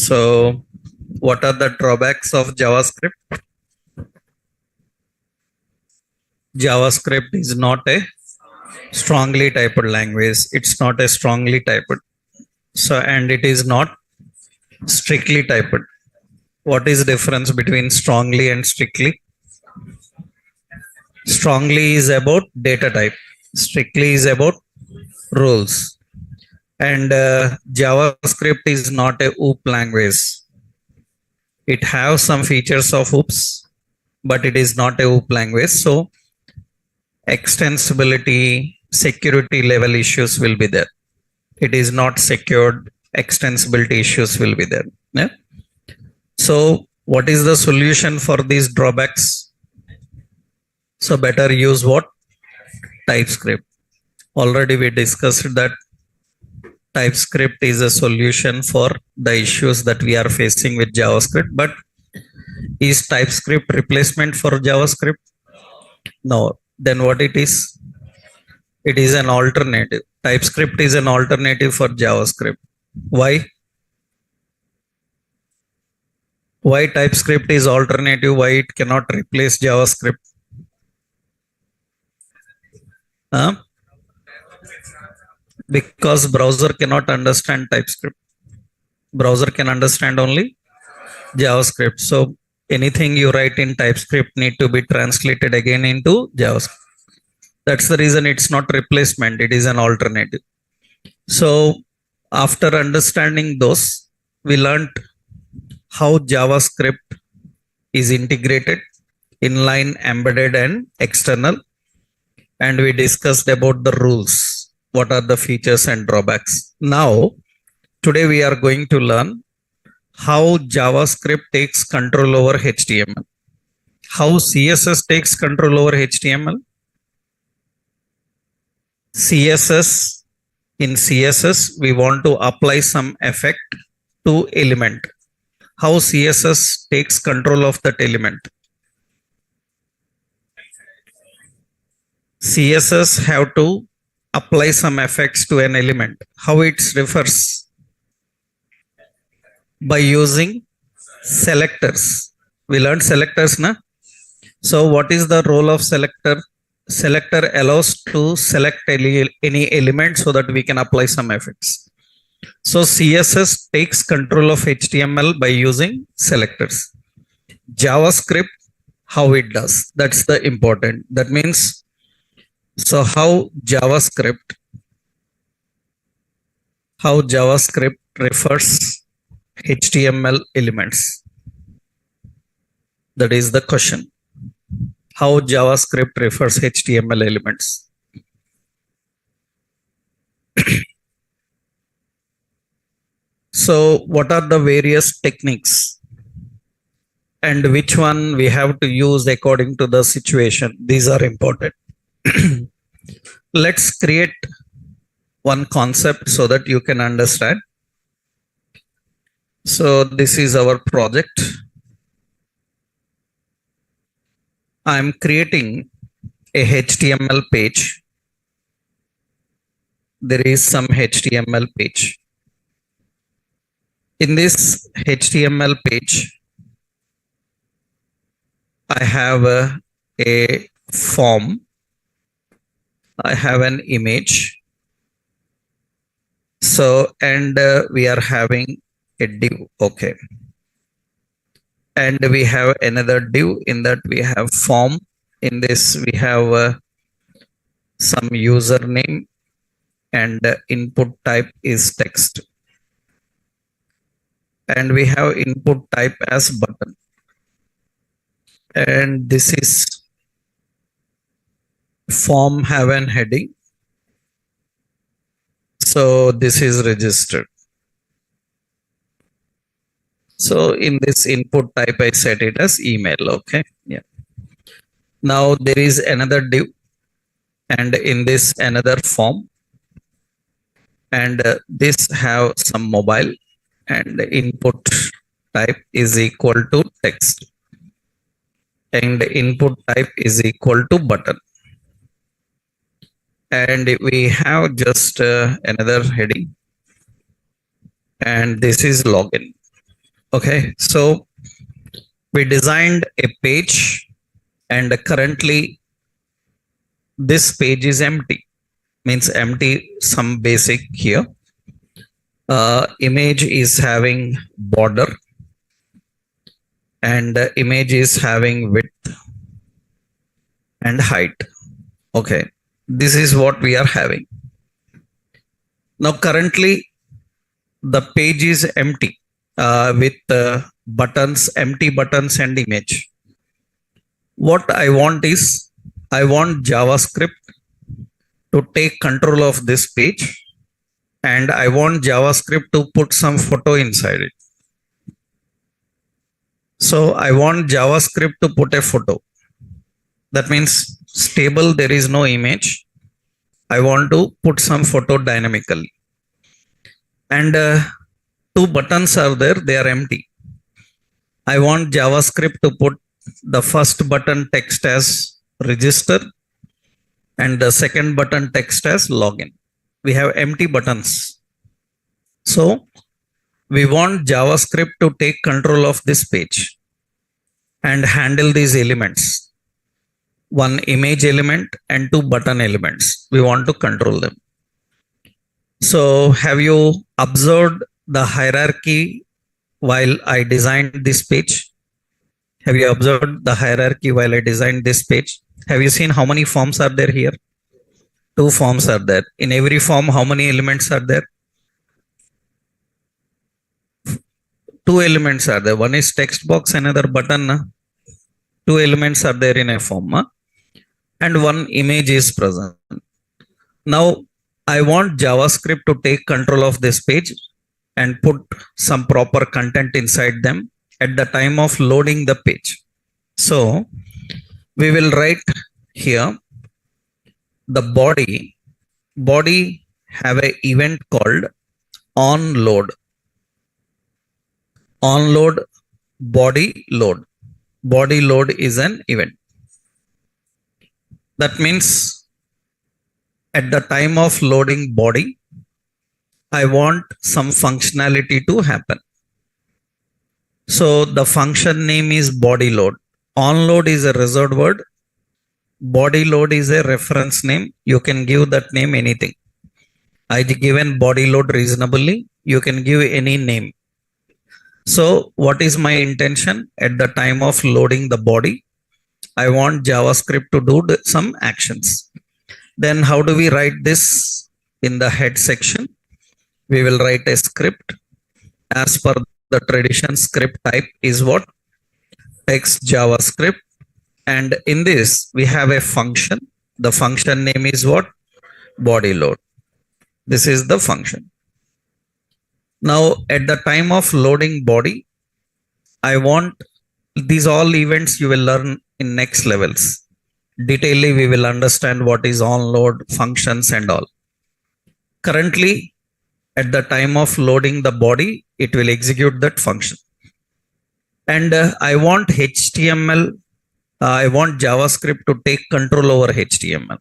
So what are the drawbacks of JavaScript? JavaScript is not a strongly typed language. It's not a strongly typed. So, and it is not strictly typed. What is the difference between strongly and strictly? Strongly is about data type. Strictly is about rules. And JavaScript is not a OOP language. It has some features of OOPs, but it is not a OOP language. So extensibility, security level issues will be there. It is not secured. Extensibility issues will be there. Yeah? So what is the solution for these drawbacks? So better use what? TypeScript. Already we discussed that TypeScript is a solution for the issues that we are facing with JavaScript. But is TypeScript replacement for JavaScript? No. Then what it is? It is an alternative. TypeScript is an alternative for JavaScript. Why? Why TypeScript is alternative? Why it cannot replace JavaScript? Huh? Because browser cannot understand TypeScript. Browser can understand only JavaScript. So anything you write in TypeScript need to be translated again into JavaScript. That's the reason it's not replacement. It is an alternative. So after understanding those, we learned how JavaScript is integrated, inline, embedded, and external. And we discussed about the rules. What are the features and drawbacks? Now, today we are going to learn how JavaScript takes control over HTML. How CSS takes control over HTML. CSS, in CSS, we want to apply some effect to element. How CSS takes control of that element. CSS have to apply some effects to an element. How it refers? By using selectors. We learned selectors, na? So what is the role of selector? Selector allows to select any element so that we can apply some effects. So CSS takes control of HTML by using selectors. JavaScript, how it does? That's the important. That means, so how JavaScript refers HTML elements? That is the question. How JavaScript refers HTML elements. So what are the various techniques and which one we have to use according to the situation? These are important. Let's create one concept so that you can understand. So this is our project. I'm creating a HTML page. There is some HTML page. In this HTML page, I have a form. I have an image. So, and we are having a div. Okay. And we have another div. In that we have form. In this we have some username and input type is text. And we have input type as button. And this is form have an heading. So this is registered. So in this input type, I set it as email. Okay. Yeah. Now there is another div, and in this another form, and this have some mobile, and the input type is equal to text, and input type is equal to button. And we have just another heading, and this is login. Okay, so we designed a page and currently this page is empty, means empty some basic here. Image is having border and image is having width and height. Okay, this is what we are having. Now currently the page is empty with buttons, empty buttons and image. What I want is, I want JavaScript to take control of this page and I want JavaScript to put some photo inside it. So I want JavaScript to put a photo. That means stable, there is no image. I want to put some photo dynamically. And two buttons are there, they are empty. I want JavaScript to put the first button text as register and the second button text as login. We have empty buttons. So we want JavaScript to take control of this page and handle these elements. One image element and two button elements. We want to control them. So have you observed the hierarchy while I designed this page? Have you observed the hierarchy while I designed this page? Have you seen how many forms are there here? Two forms are there. In every form, how many elements are there? Two elements are there. One is text box, another button. Two elements are there in a form. And one image is present. Now, I want JavaScript to take control of this page and put some proper content inside them at the time of loading the page. So we will write here the body have a event called onload. Onload body load. Body load is an event. That means at the time of loading body, I want some functionality to happen. So the function name is body load. Onload is a reserved word. Body load is a reference name. You can give that name anything. I given body load reasonably. You can give any name. So what is my intention? At the time of loading the body, I want JavaScript to do some actions. Then how do we write this in the head section? We will write a script. As per the tradition, script type is what? Text JavaScript. And in this, we have a function. The function name is what? Body load. This is the function. Now, at the time of loading body, I want these all events you will learn in next levels. Detailedly, we will understand what is onload, functions and all. Currently, at the time of loading the body, it will execute that function. And I want HTML, I want JavaScript to take control over HTML.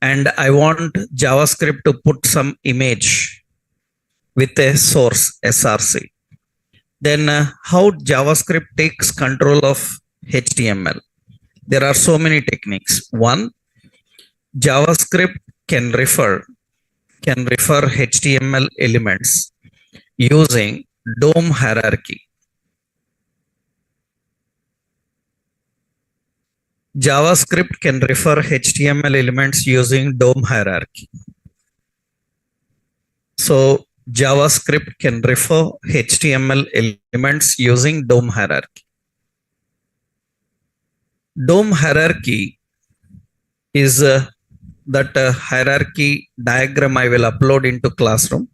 And I want JavaScript to put some image with a source, src. Then how JavaScript takes control of HTML? There are so many techniques. One, JavaScript can refer HTML elements using DOM hierarchy. JavaScript can refer HTML elements using DOM hierarchy. So JavaScript can refer HTML elements using DOM hierarchy. DOM hierarchy is that hierarchy diagram I will upload into classroom.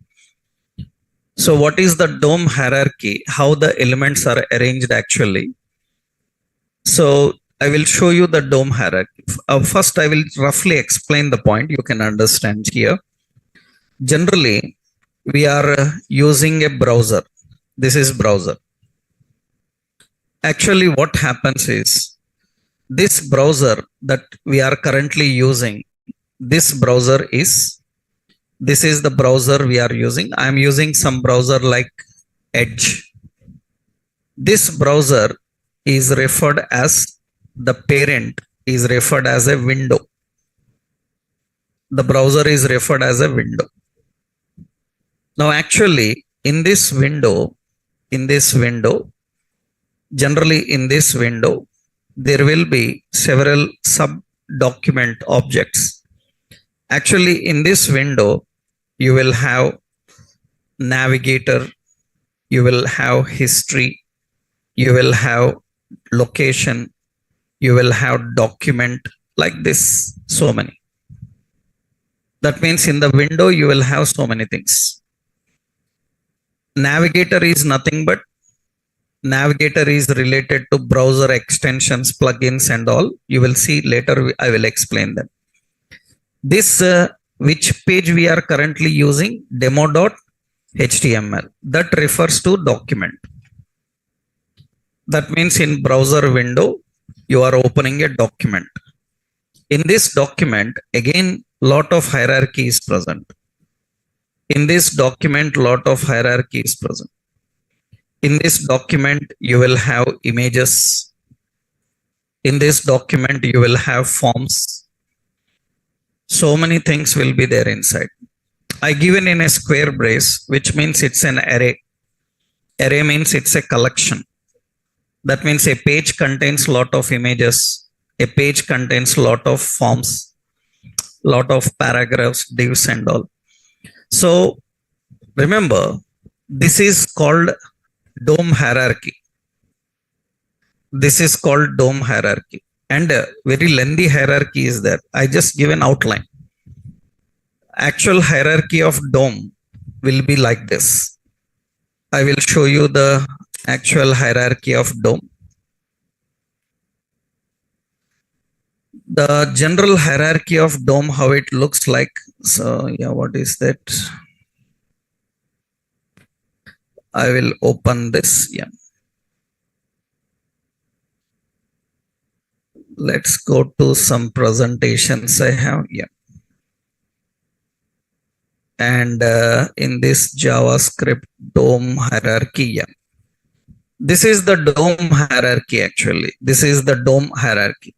So what is the DOM hierarchy? How the elements are arranged actually? So I will show you the DOM hierarchy. First, I will roughly explain the point. You can understand here. Generally, we are using a browser. This is browser. Actually, what happens is this browser that we are currently using, this is the browser we are using. I am using some browser like Edge. This browser is referred as the parent is referred as a window. The browser is referred as a window. Now, actually, in this window, generally in this window, there will be several sub document objects. Actually, in this window, you will have navigator, you will have history, you will have location, you will have document, like this, so many. That means in the window, you will have so many things. Navigator is nothing but navigator is related to browser extensions, plugins and all. You will see later, I will explain them. This, which page we are currently using, demo.html, that refers to document. That means in browser window, you are opening a document. In this document, again, lot of hierarchy is present. In this document, lot of hierarchy is present. In this document, you will have images. In this document, you will have forms. So many things will be there inside. I given in a square brace, which means it's an array. Array means it's a collection. That means a page contains lot of images. A page contains lot of forms, lot of paragraphs, divs and all. So remember, this is called DOM hierarchy. This is called DOM hierarchy. And a very lengthy hierarchy is there. I just give an outline. Actual hierarchy of DOM will be like this. I will show you the actual hierarchy of DOM. The general hierarchy of DOM, how it looks like. So yeah, what is that? I will open this. Yeah. Let's go to some presentations I have. Yeah. And in this JavaScript DOM hierarchy. Yeah. This is the DOM hierarchy actually. This is the DOM hierarchy.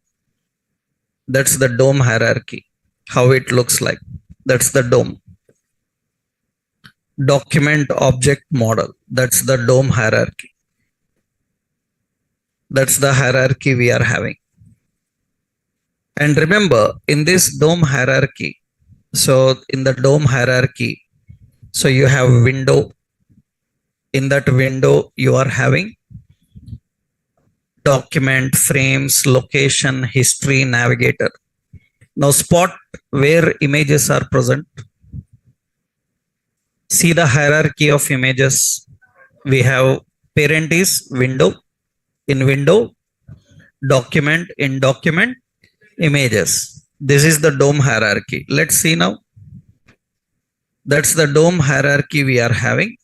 That's the DOM hierarchy. How it looks like. That's the DOM. Document object model. That's the DOM hierarchy. That's the hierarchy we are having. And remember, in this DOM hierarchy, so in the DOM hierarchy, so you have window. In that window, you are having document, frames, location, history, navigator. Now spot where images are present. See the hierarchy of images. We have parent is window. In window, document. In document, images. This is the DOM hierarchy. Let's see now. That's the DOM hierarchy we are having.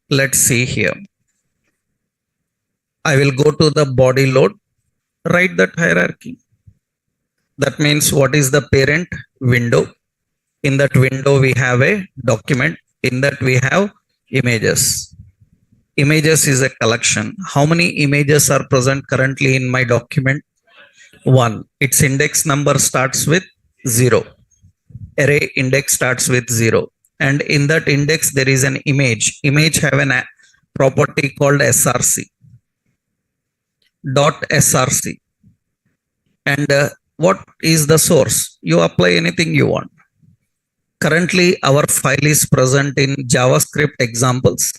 Let's see here. I will go to the body load, write that hierarchy. That means what is the parent? Window. In that window, we have a document. In that we have images. Images is a collection. How many images are present currently in my document? 1. Its index number starts with 0. Array index starts with 0. And in that index, there is an image. Image have a property called src. .src. And what is the source? You apply anything you want. Currently, our file is present in JavaScript examples.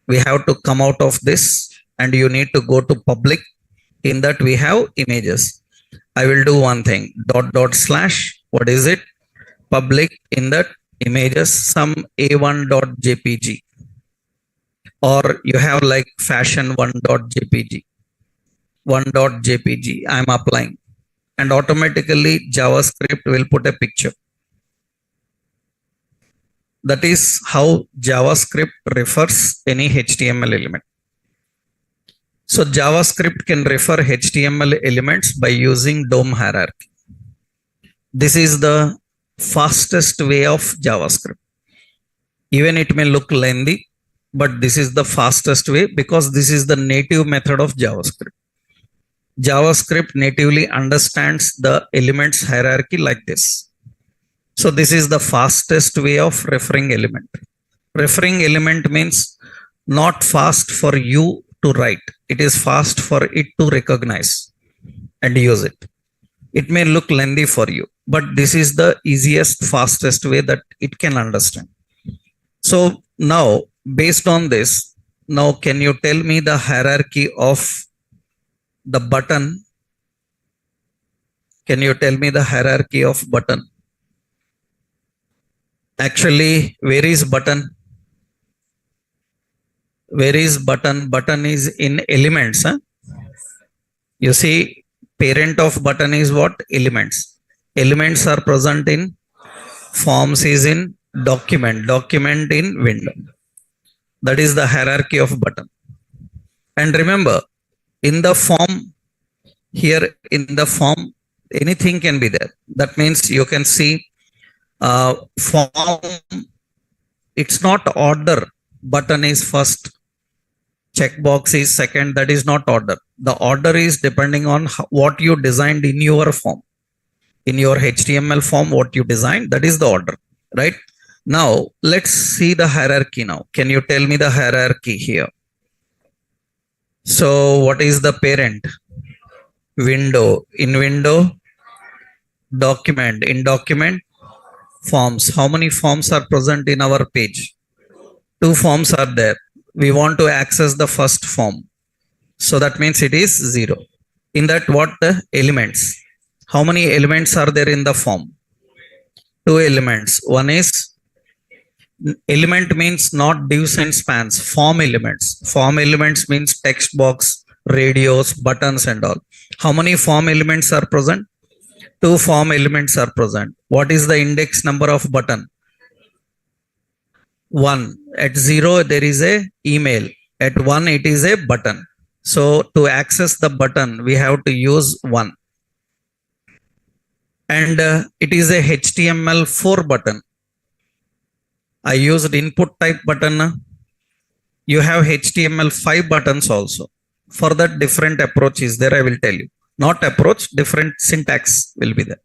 We have to come out of this and you need to go to public. In that we have images. I will do one thing, /, what is it? Public. In that images, some a1.jpg, or you have like fashion1.jpg, 1.jpg. I am applying, and automatically JavaScript will put a picture. That is how JavaScript refers any HTML element. So JavaScript can refer HTML elements by using DOM hierarchy. This is the fastest way of JavaScript. Even it may look lengthy, but this is the fastest way because this is the native method of JavaScript. JavaScript natively understands the elements hierarchy like this. So this is the fastest way of referring element. Referring element means not fast for you to write. It is fast for it to recognize and use it. It may look lengthy for you, but this is the easiest, fastest way that it can understand. So now, based on this, now can you tell me the hierarchy of the button? Can you tell me the hierarchy of button? Actually, where is button? Where is button? Button is in elements. Huh? You see, parent of button is what? Elements. Elements are present in forms is in document. Document in window. That is the hierarchy of button. And remember, in the form, here in the form, anything can be there. That means you can see form, it's not order. Button is first, checkbox is second. That is not order. The order is depending on what you designed in your form. In your HTML form, what you designed, that is the order, right? Now, let's see the hierarchy now. Can you tell me the hierarchy here? So, what is the parent? Window. In window, document. In document, forms. How many forms are present in our page? 2 forms are there. We want to access the first form. So that means it is 0. In that, what the elements? How many elements are there in the form? 2 elements. One is element means not divs and spans. Form elements. Form elements means text box, radios, buttons and all. How many form elements are present? 2 form elements are present. What is the index number of button? 1. At 0 there is a email. At 1 it is a button. So to access the button we have to use 1. And it is a HTML4 button. I used input type button. You have HTML5 buttons also. For that, different approach is there, I will tell you. Not approach, different syntax will be there.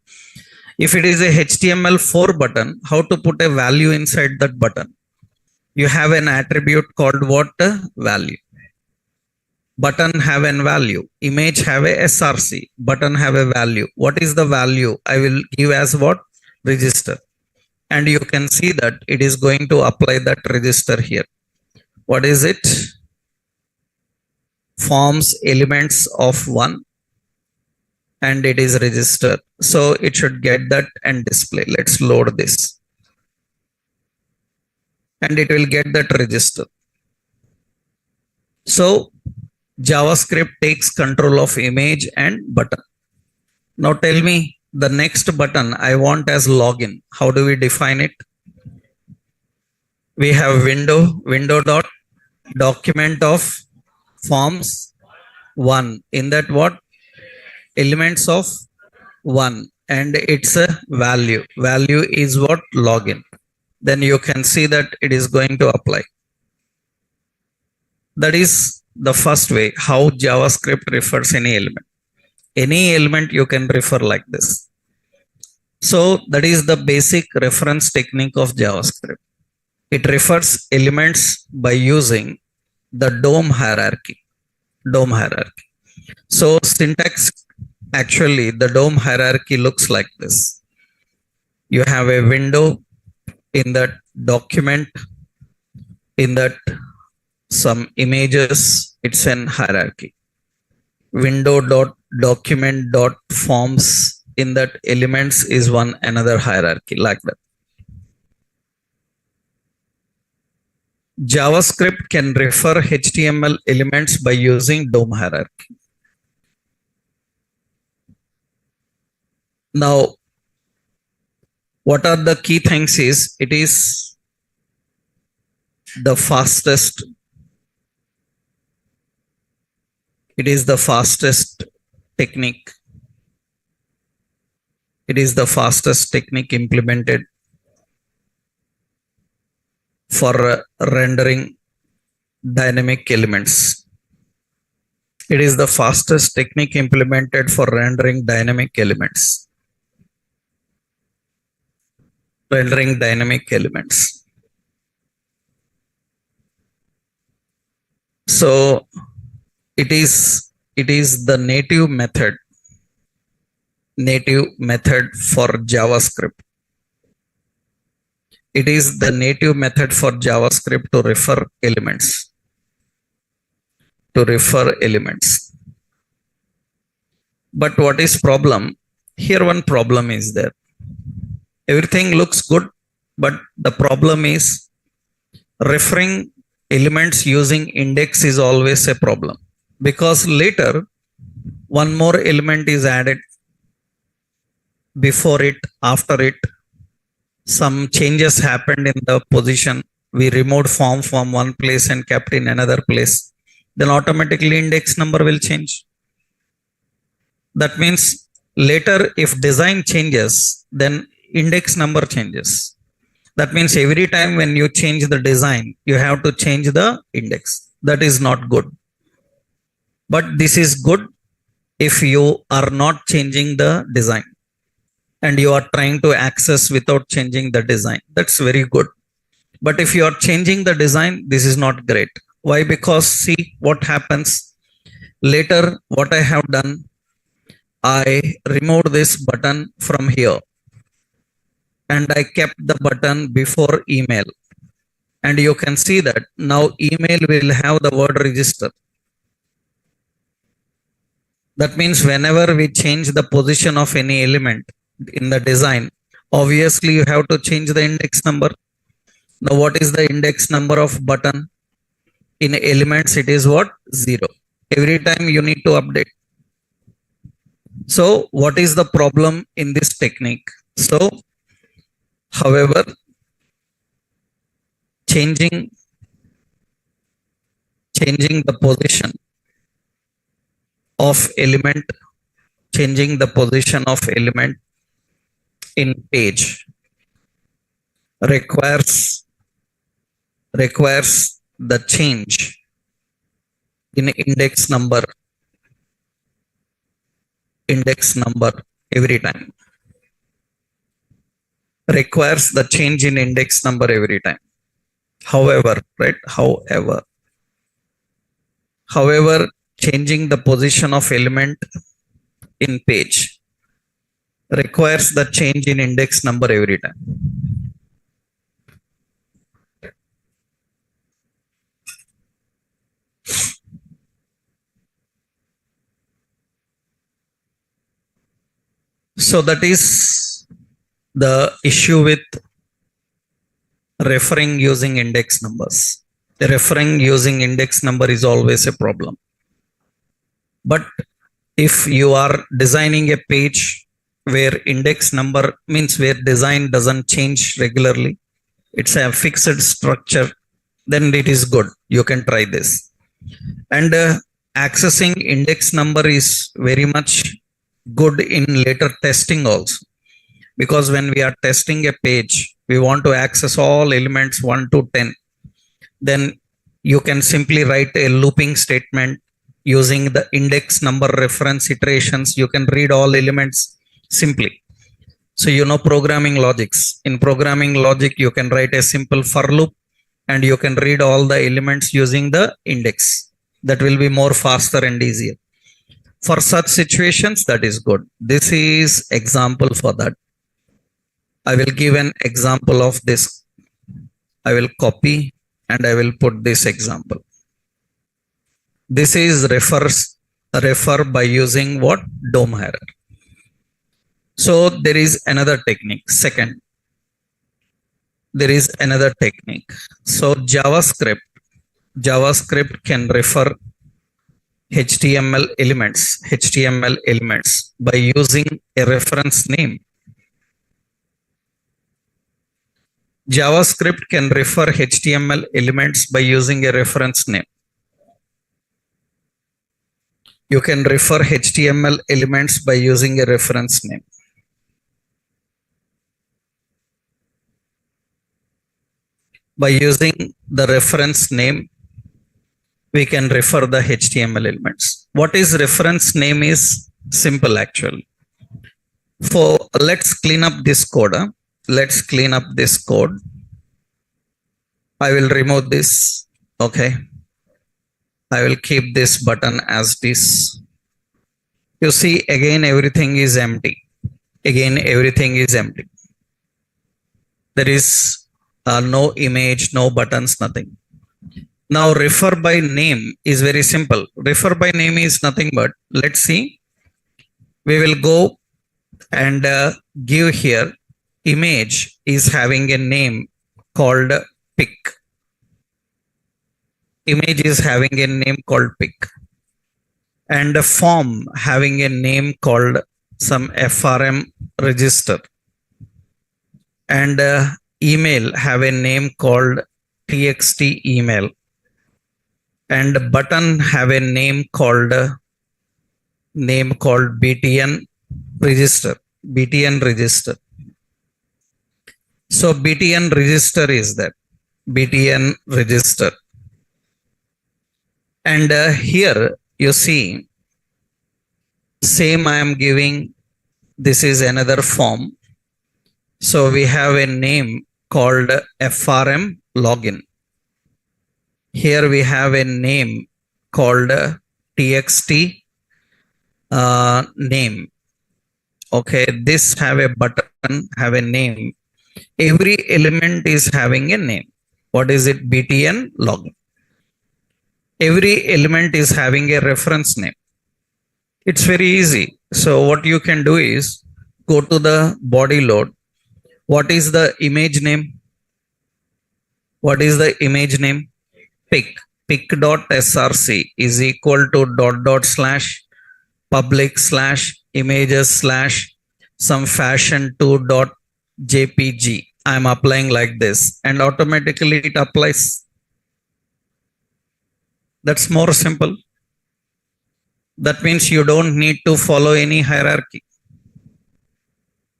If it is a HTML4 button, how to put a value inside that button? You have an attribute called what? Value. Button have an value. Image have a src. Button have a value. What is the value? I will give as what? Register. And you can see that it is going to apply that register here. What is it? Forms elements of 1 and it is registered. So it should get that and display. Let's load this. And it will get that register. So JavaScript takes control of image and button. Now tell me the next button I want as login. How do we define it? We have window dot document of forms 1. In that what? Elements of 1 and it's a value. Value is what? Login. Then you can see that it is going to apply. That is the first way how JavaScript refers any element. Any element you can refer like this. So that is the basic reference technique of JavaScript. It refers elements by using the DOM hierarchy. DOM hierarchy. So syntax, actually the DOM hierarchy looks like this. You have a window, in that document, in that some images, it's an hierarchy. Window dot document dot forms, in that elements is one another hierarchy, like that. JavaScript can refer HTML elements by using DOM hierarchy. Now, what are the key things is, it is the fastest. It is the fastest technique. It is the fastest technique implemented for rendering dynamic elements. It is the fastest technique implemented for rendering dynamic elements. Rendering dynamic elements. So it is the native method for JavaScript. It is the native method for JavaScript to refer elements. But what is problem? Here one problem is there. Everything looks good, but the problem is referring elements using index is always a problem, because later one more element is added before it, after it. Some changes happened in the position. We removed form from one place and kept in another place. Then automatically index number will change. That means later if design changes, then index number changes. That means every time when you change the design, you have to change the index. That is not good. But this is good if you are not changing the design and you are trying to access without changing the design. That's very good. But if you are changing the design, this is not great. Why? Because see what happens. Later, what I have done, I removed this button from here and I kept the button before email. And you can see that now email will have the word register. That means whenever we change the position of any element in the design, obviously you have to change the index number. Now what is the index number of button? In elements it is what? 0. Every time you need to update. So what is the problem in this technique? So however, changing the position of element, in page requires the change in index number every time. Requires the change in index number every time. However, changing the position of element in page requires the change in index number every time. So that is the issue with referring using index numbers. Referring using index number is always a problem. But if you are designing a page where index number means where design doesn't change regularly, it's a fixed structure, then it is good. You can try this. And accessing index number is very much good in later testing also, because when we are testing a page, we want to access all elements 1 to 10. Then you can simply write a looping statement using the index number reference iterations. You can read all elements simply. So you know programming logics. In programming logic, you can write a simple for loop and you can read all the elements using the index. That will be more faster and easier. For such situations, that is good. This is example for that. I will give an example of this. I will copy and I will put this example. This is refer by using what? DOM error. So there is another technique. Second, there is another technique. So JavaScript can refer HTML elements by using a reference name. JavaScript can refer HTML elements by using a reference name. You can refer HTML elements by using a reference name. By using the reference name, we can refer the HTML elements. What is reference name is simple actually. For let's clean up this code. Let's clean up this code. I will remove this. Okay. I will keep this button as this. You see, again, everything is empty. Again, everything is empty. There is no image, no buttons, nothing. Now, refer by name is very simple. Refer by name is nothing but, let's see. We will go and give here image is having a name called pic. Image is having a name called pic. And a form having a name called some FRM register. And email have a name called txt email. And button have a name called btn register. btn register. So btn register is that. btn register. And here you see, same I am giving, this is another form. So we have a name called FRM login. Here we have a name called txt name. Okay, this have a button, have a name. Every element is having a name. What is it? btn login. Every element is having a reference name. It's very easy. So what you can do is go to the body load. What is the image name? What is the image name? Pic. Pic.src is equal to / public / images / some fashion2.jpg. I'm applying like this and automatically it applies. That's more simple. That means you don't need to follow any hierarchy.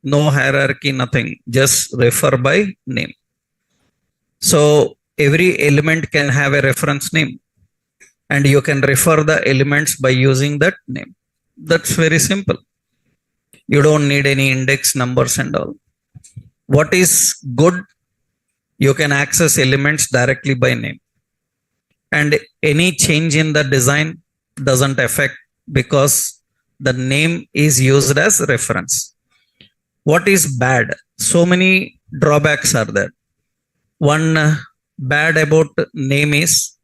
No hierarchy, nothing. Just refer by name. So every element can have a reference name and you can refer the elements by using that name. That's very simple. You don't need any index numbers and all. What is good? You can access elements directly by name. And any change in the design doesn't affect because the name is used as reference. What is bad? So many drawbacks are there. One bad about name is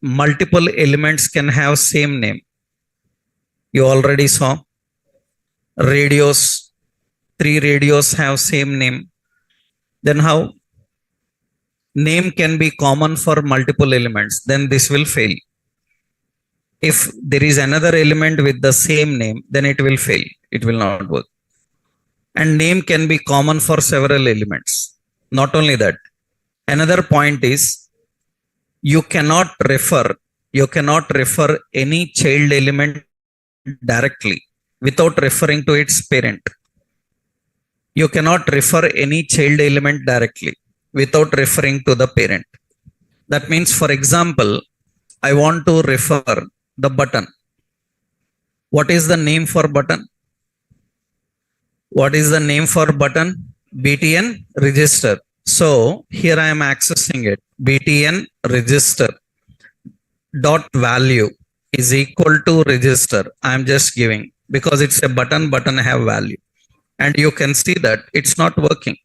multiple elements can have same name. You already saw radios, 3 radios have same name. Then how? Name can be common for multiple elements, then this will fail. If there is another element with the same name, then it will fail. It will not work. And name can be common for several elements. Not only that, another point is you cannot refer any child element directly without referring to its parent. You cannot refer any child element directly without referring to the parent. That means, for example, I want to refer the button. What is the name for button? What is the name for button? btn register. So here I am accessing it. btn register dot value is equal to register. I am just giving because it's a button have value. And you can see that it's not working.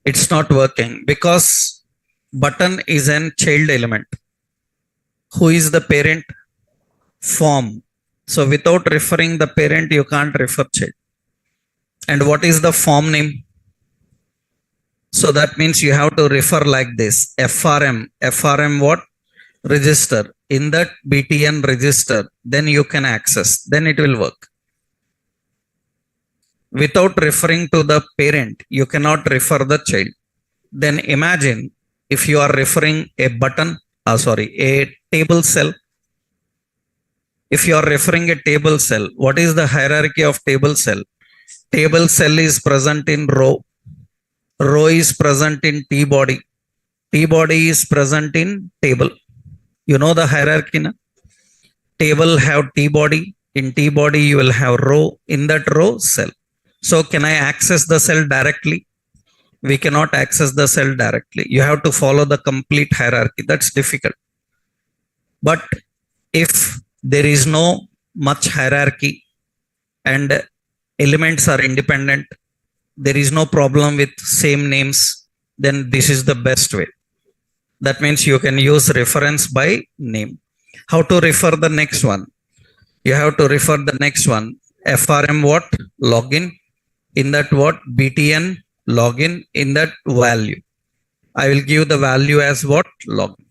It's not working because button is an child element. Who is the parent? Form. So without referring the parent, you can't refer child. And what is the form name? So that means you have to refer like this. FRM what? Register. In that btn register, then you can access. Then it will work. Without referring to the parent, you cannot refer the child. Then imagine if you are referring a button, a table cell. If you are referring a table cell, what is the hierarchy of table cell? Table cell is present in row. Row is present in T body. T body is present in table. You know the hierarchy na? Table have T body. In T body, you will have row. In that row, cell. So can I access the cell directly? We cannot access the cell directly. You have to follow the complete hierarchy. That's difficult. But if there is no much hierarchy and elements are independent, there is no problem with same names, then this is the best way. That means you can use reference by name. How to refer the next one? You have to refer the next one. FRM what? Login. In that what? BTN login. In that value. I will give the value as what? Login.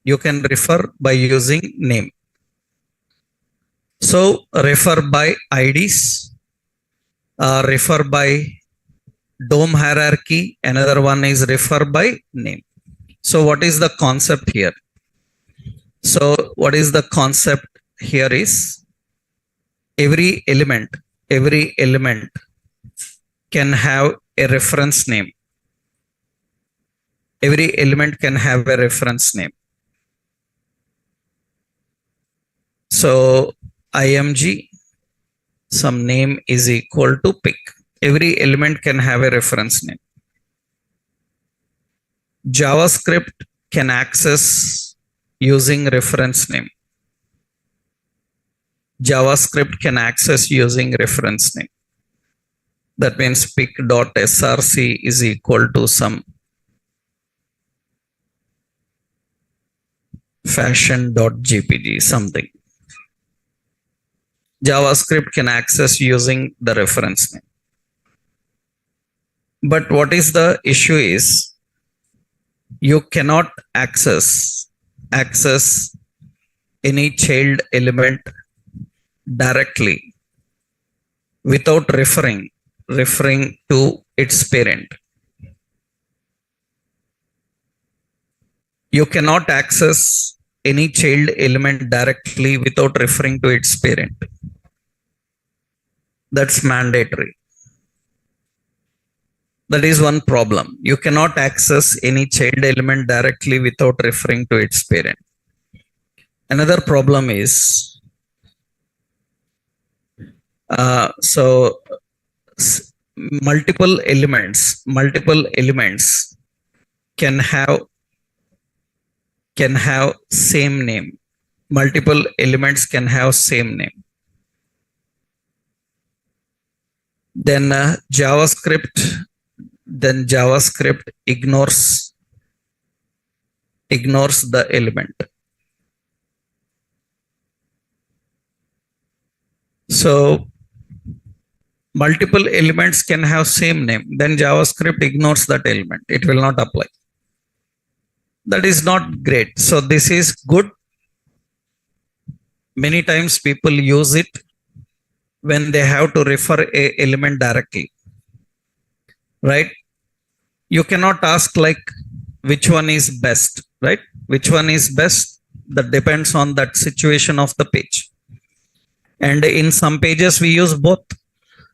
You can refer by using name. So refer by IDs. Refer by DOM hierarchy. Another one is refer by name. So what is the concept here? So what is the concept here is every element can have a reference name. Every element can have a reference name. So img some name is equal to pick. Every element can have a reference name. JavaScript can access using reference name. JavaScript can access using reference name. That means pick.src is equal to some fashion.jpg something. JavaScript can access using the reference name. But what is the issue is you cannot access any child element directly without referring to its parent. You cannot access any child element directly without referring to its parent. That's mandatory. That is one problem. You cannot access any child element directly without referring to its parent. Another problem is multiple elements can have same name. Multiple elements can have same name. Then JavaScript ignores the element. So multiple elements can have same name. Then JavaScript ignores that element. It will not apply. That is not great. So this is good. Many times people use it when they have to refer a element directly. Right? You cannot ask like which one is best, right? Which one is best? That depends on that situation of the page. And in some pages we use both.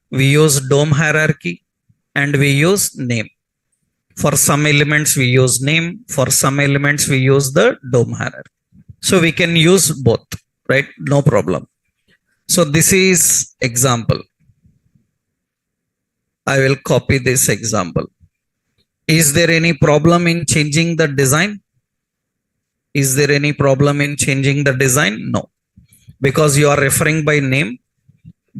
We use DOM hierarchy and we use name. For some elements we use name. For some elements we use the DOM hierarchy. So we can use both, right? No problem. So this is example. I will copy this example. Is there any problem in changing the design? Is there any problem in changing the design? No. Because you are referring by name,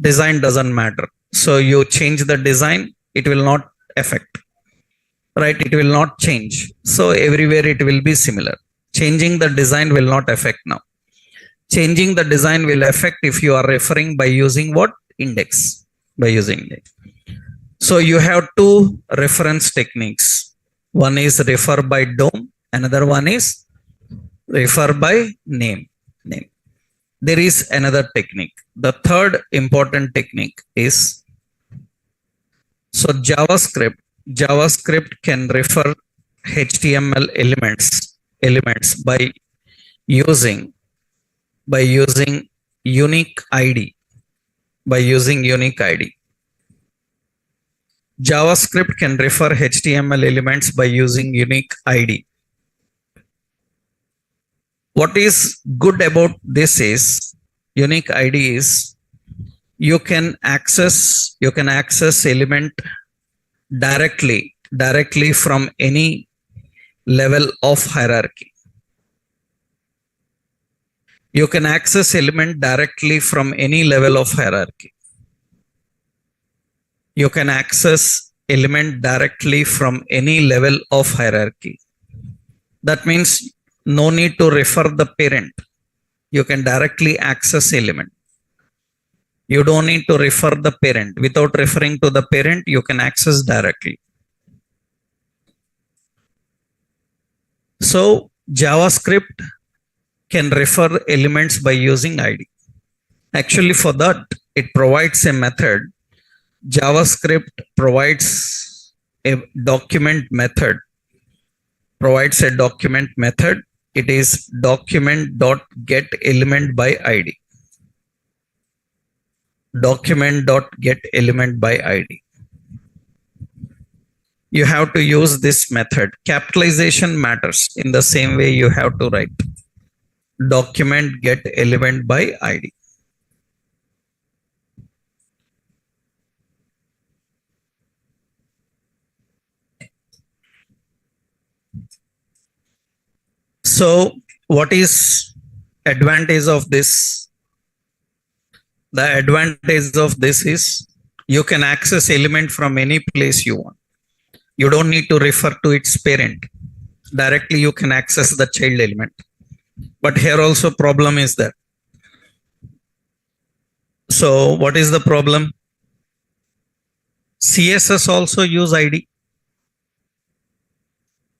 design doesn't matter. So you change the design, it will not affect. Right? It will not change. So everywhere it will be similar. Changing the design will not affect now. Changing the design will affect if you are referring by using what? Index. By using index. So you have two reference techniques. One is refer by DOM. Another one is refer by name. There is another technique. The third important technique is, so JavaScript can refer HTML elements by using unique ID. JavaScript can refer HTML elements by using unique ID. What is good about this is unique ID is you can access element directly from any level of hierarchy. You can access element directly from any level of hierarchy. You can access element directly from any level of hierarchy. That means no need to refer the parent. You can directly access element. You don't need to refer the parent. Without referring to the parent, you can access directly. So JavaScript can refer elements by using ID. Actually, for that, it provides a method. JavaScript provides a document method. It is document.getElementById. Document.getElementById. You have to use this method. Capitalization matters. In the same way, you have to write document.getElementById. So what is advantage of this? The advantage of this is you can access element from any place you want. You don't need to refer to its parent. Directly you can access the child element. But here also problem is there. So what is the problem? CSS also use ID.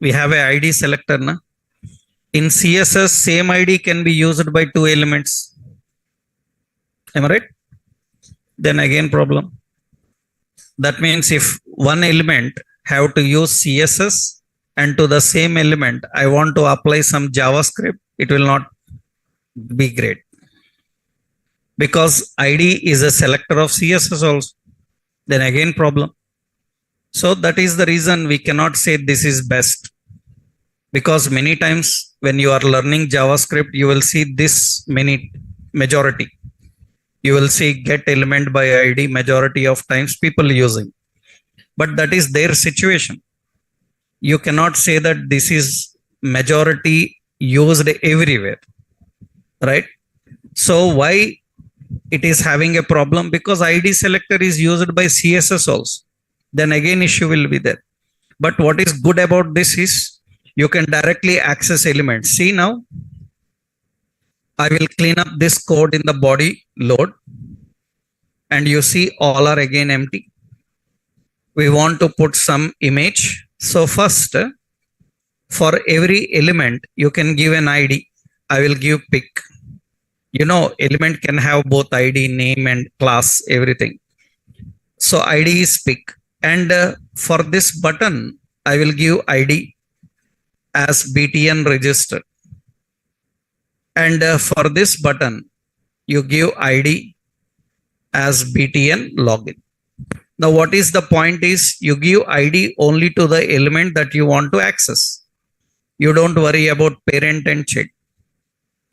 We have a ID selector na. In CSS, same ID can be used by two elements. Am I right? Then again problem. That means if one element have to use CSS and to the same element I want to apply some JavaScript, it will not be great. Because ID is a selector of CSS also. Then again problem. So that is the reason we cannot say this is best. Because many times when you are learning JavaScript, you will see this majority. You will see get element by ID majority of times people using. But that is their situation. You cannot say that this is majority used everywhere. Right? So why it is having a problem? Because ID selector is used by CSS also. Then again issue will be there. But what is good about this is you can directly access elements. See now, I will clean up this code in the body load and you see all are again empty. We want to put some image. So first, for every element, you can give an ID. I will give pic. You know, element can have both ID, name and class, everything. So ID is pic. And for this button, I will give ID as btn register. And for this button, you give ID as btn login. Now, what is the point is you give ID only to the element that you want to access. You don't worry about parent and child.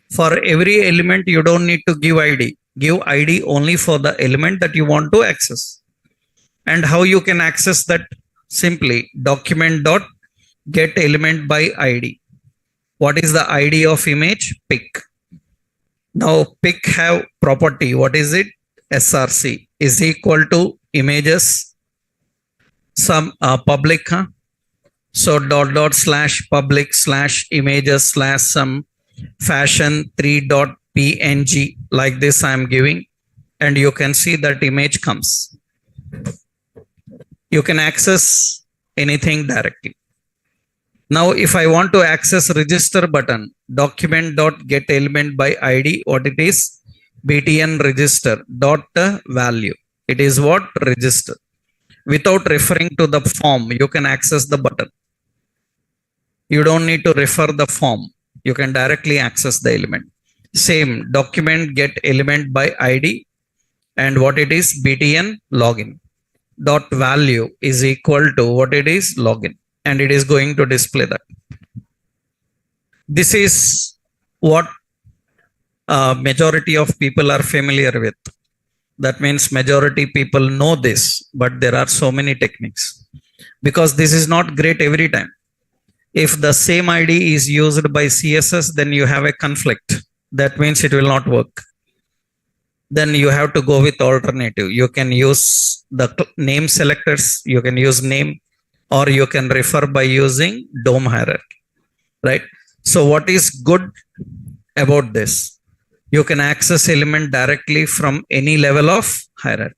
For every element, you don't need to give ID. Give ID only for the element that you want to access. And how you can access that? Simply document.getElementById. What is the ID of image? Pic. Now pic have property. What is it? src is equal to images some public. So /public/images/some fashion3.png like this I am giving, and you can see that image comes. You can access anything directly. Now, if I want to access register button, document.getElementById, what it is? btn register dot value. It is what? Register. Without referring to the form, you can access the button. You don't need to refer the form. You can directly access the element. Same document.getElementById, and what it is? btn login dot value is equal to what it is? Login. And it is going to display that. This is what majority of people are familiar with. That means majority people know this, but there are so many techniques, because this is not great every time. If the same ID is used by CSS, then you have a conflict. That means it will not work. Then you have to go with alternative. You can use the name selectors, you can use name, or you can refer by using DOM hierarchy, right? So what is good about this? You can access element directly from any level of hierarchy.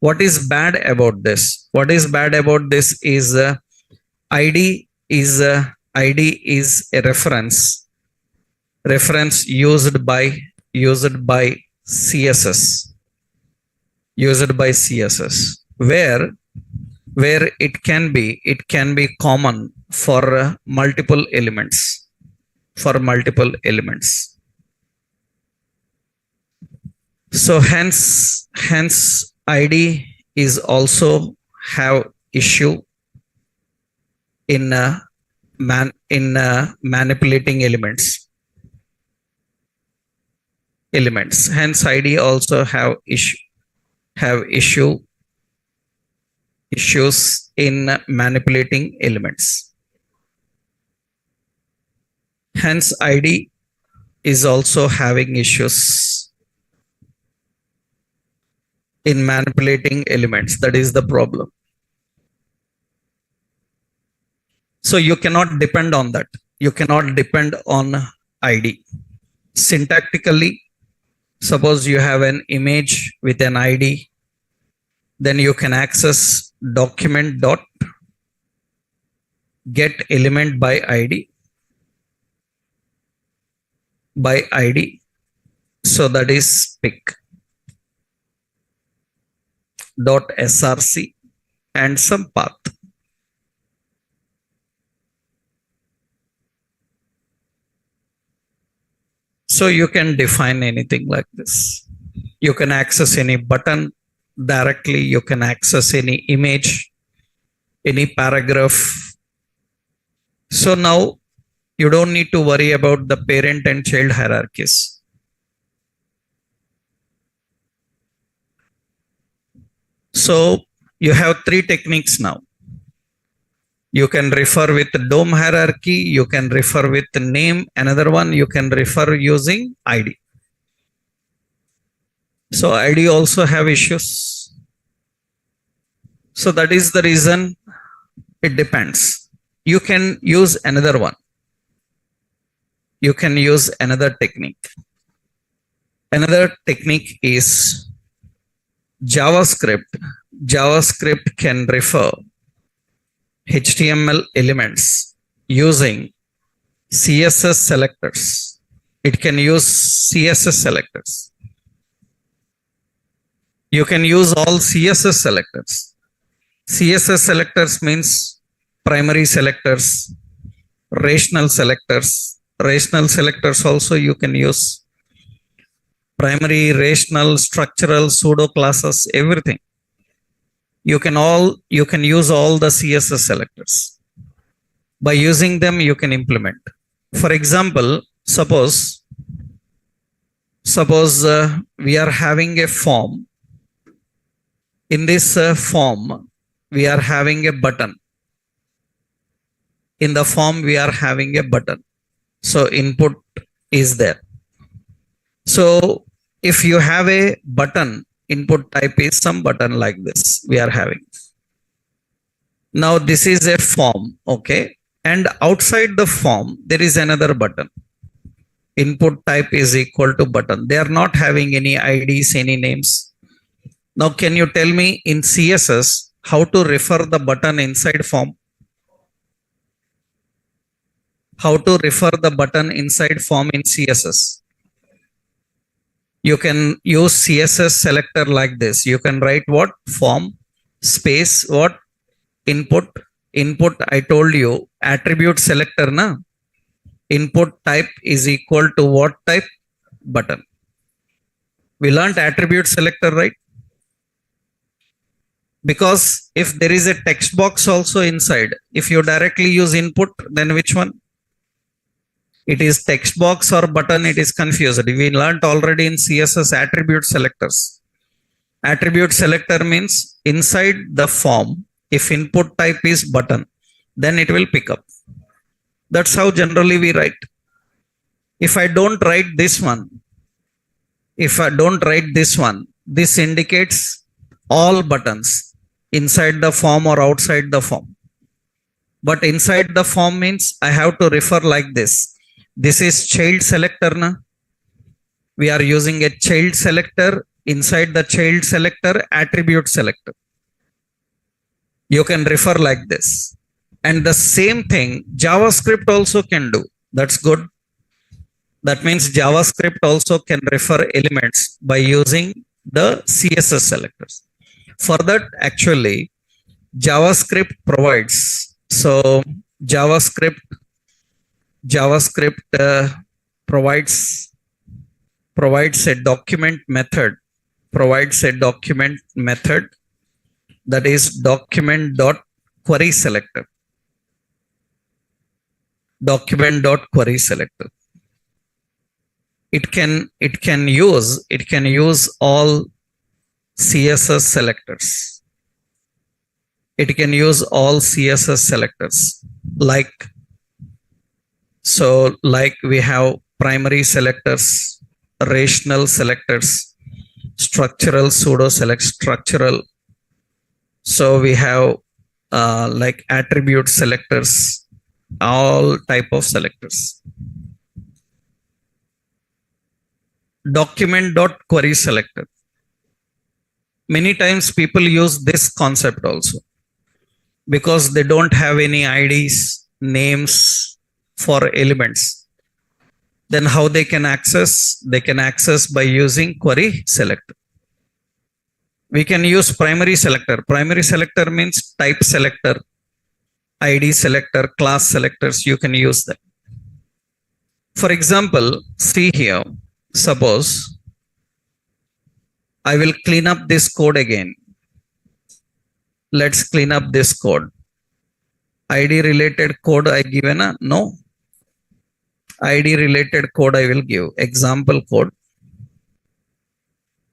What is bad about this? What is bad about this is id is id is a reference css used by css, where it can be common for multiple elements, so hence id is also have issue in manipulating elements. Hence id also have issues in manipulating elements. Hence id is also having issues in manipulating elements. That is the problem. So you cannot depend on that. You cannot depend on id. Syntactically, suppose you have an image with an id, then you can access document dot get element by id. So that is pick dot src and some path. So you can define anything like this. You can access any button directly, you can access any image, any paragraph. So now you don't need to worry about the parent and child hierarchies. So you have three techniques now. You can refer with DOM hierarchy, you can refer with name, another one you can refer using ID. So ID also have issues. So that is the reason it depends. You can use another one. You can use another technique. Another technique is JavaScript. JavaScript can refer HTML elements using CSS selectors. It can use CSS selectors. You can use all CSS selectors. CSS selectors means primary selectors, rational selectors. Rational selectors also you can use. Primary, rational, structural, pseudo classes, everything. You can use all the CSS selectors. By using them, you can implement. For example, suppose we are having a form. In this form, we are having a button. In the form, we are having a button. So input is there. So if you have a button, input type is some button like this we are having. Now this is a form, okay? And outside the form, there is another button. Input type is equal to button. They are not having any IDs, any names. Now can you tell me in CSS how to refer the button inside form? How to refer the button inside form in CSS? You can use CSS selector like this. You can write what? Form space what? Input. I told you attribute selector na. Input type is equal to what type? Button. We learned attribute selector, right? Because if there is a text box also inside, if you directly use input, then which one? It is text box or button, it is confused. We learnt already in CSS attribute selectors. Attribute selector means inside the form, if input type is button, then it will pick up. That's how generally we write. If I don't write this one, this indicates all buttons inside the form or outside the form. But inside the form means I have to refer like this. This is child selector. Na? We are using a child selector. Inside the child selector, attribute selector. You can refer like this. And the same thing JavaScript also can do. That's good. That means JavaScript also can refer elements by using the CSS selectors. For that, actually, JavaScript provides. So JavaScript provides a document method. That is document.query selector. Document.query selector. It can use all CSS selectors. It can use all CSS selectors. Like we have primary selectors, rational selectors, structural, pseudo select, structural. So we have like attribute selectors, all type of selectors. Document.query selector. Many times people use this concept also because they don't have any IDs, names for elements. Then how they can access? They can access by using query selector. We can use primary selector. Primary selector means type selector, ID selector, class selectors. You can use them. For example, see here, suppose I will clean up this code again. Let's clean up this code. ID related code I given a no. ID related code I will give. Example code.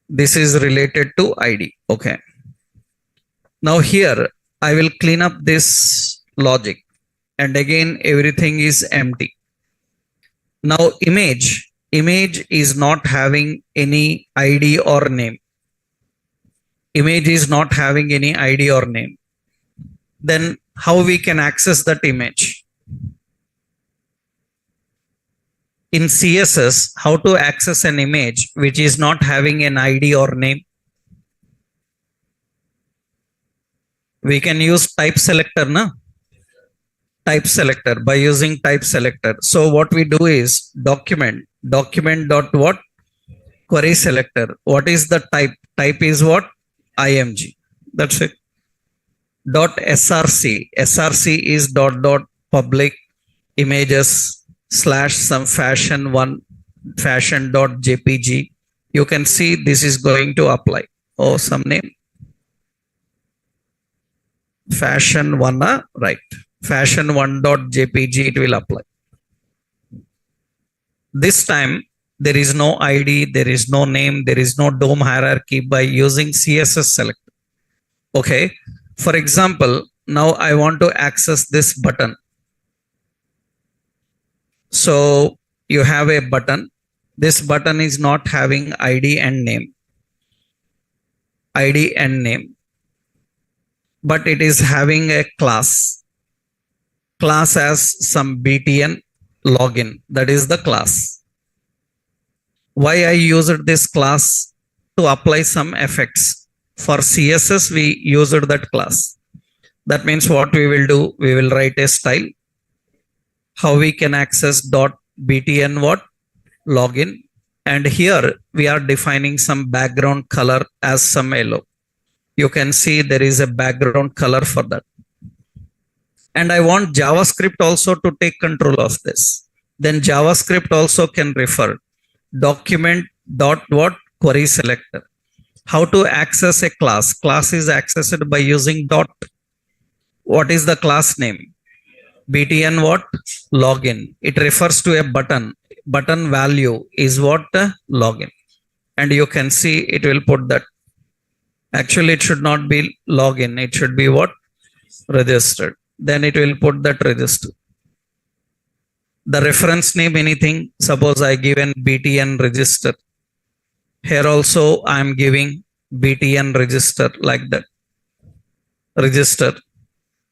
This is related to ID. Okay. Now here I will clean up this logic. And again everything is empty. Now image is not having any ID or name. Image is not having any ID or name. Then how we can access that image? In CSS, how to access an image which is not having an ID or name? We can use type selector, na? Type selector, by using type selector. So what we do is document dot what? Query selector. What is the type? Type is what? IMG. That's it. Dot src. Src is dot public images / some fashion dot jpg. You can see this is going to apply. Oh, some name. Fashion1, right. Fashion1.jpg, it will apply. This time there is no ID, there is no name, there is no DOM hierarchy by using CSS selector. Okay. For example, now I want to access this button. So you have a button. This button is not having ID and name. But it is having a class. Class as some btn login. That is the class. Why I used this class? To apply some effects. For CSS, we used that class. That means what we will do? We will write a style. How we can access .btn what? Login. And here we are defining some background color as some yellow. You can see there is a background color for that. And I want JavaScript also to take control of this. Then JavaScript also can refer document dot what? Query selector. How to access a class? Class is accessed by using dot. What is the class name? btn what? Login. It refers to a button. Button value is what? Login. And you can see it will put that. Actually, it should not be login. It should be what? Registered. Then it will put that register. The reference name, anything. Suppose I give an btn register. Here also I am giving btn register like that. Register.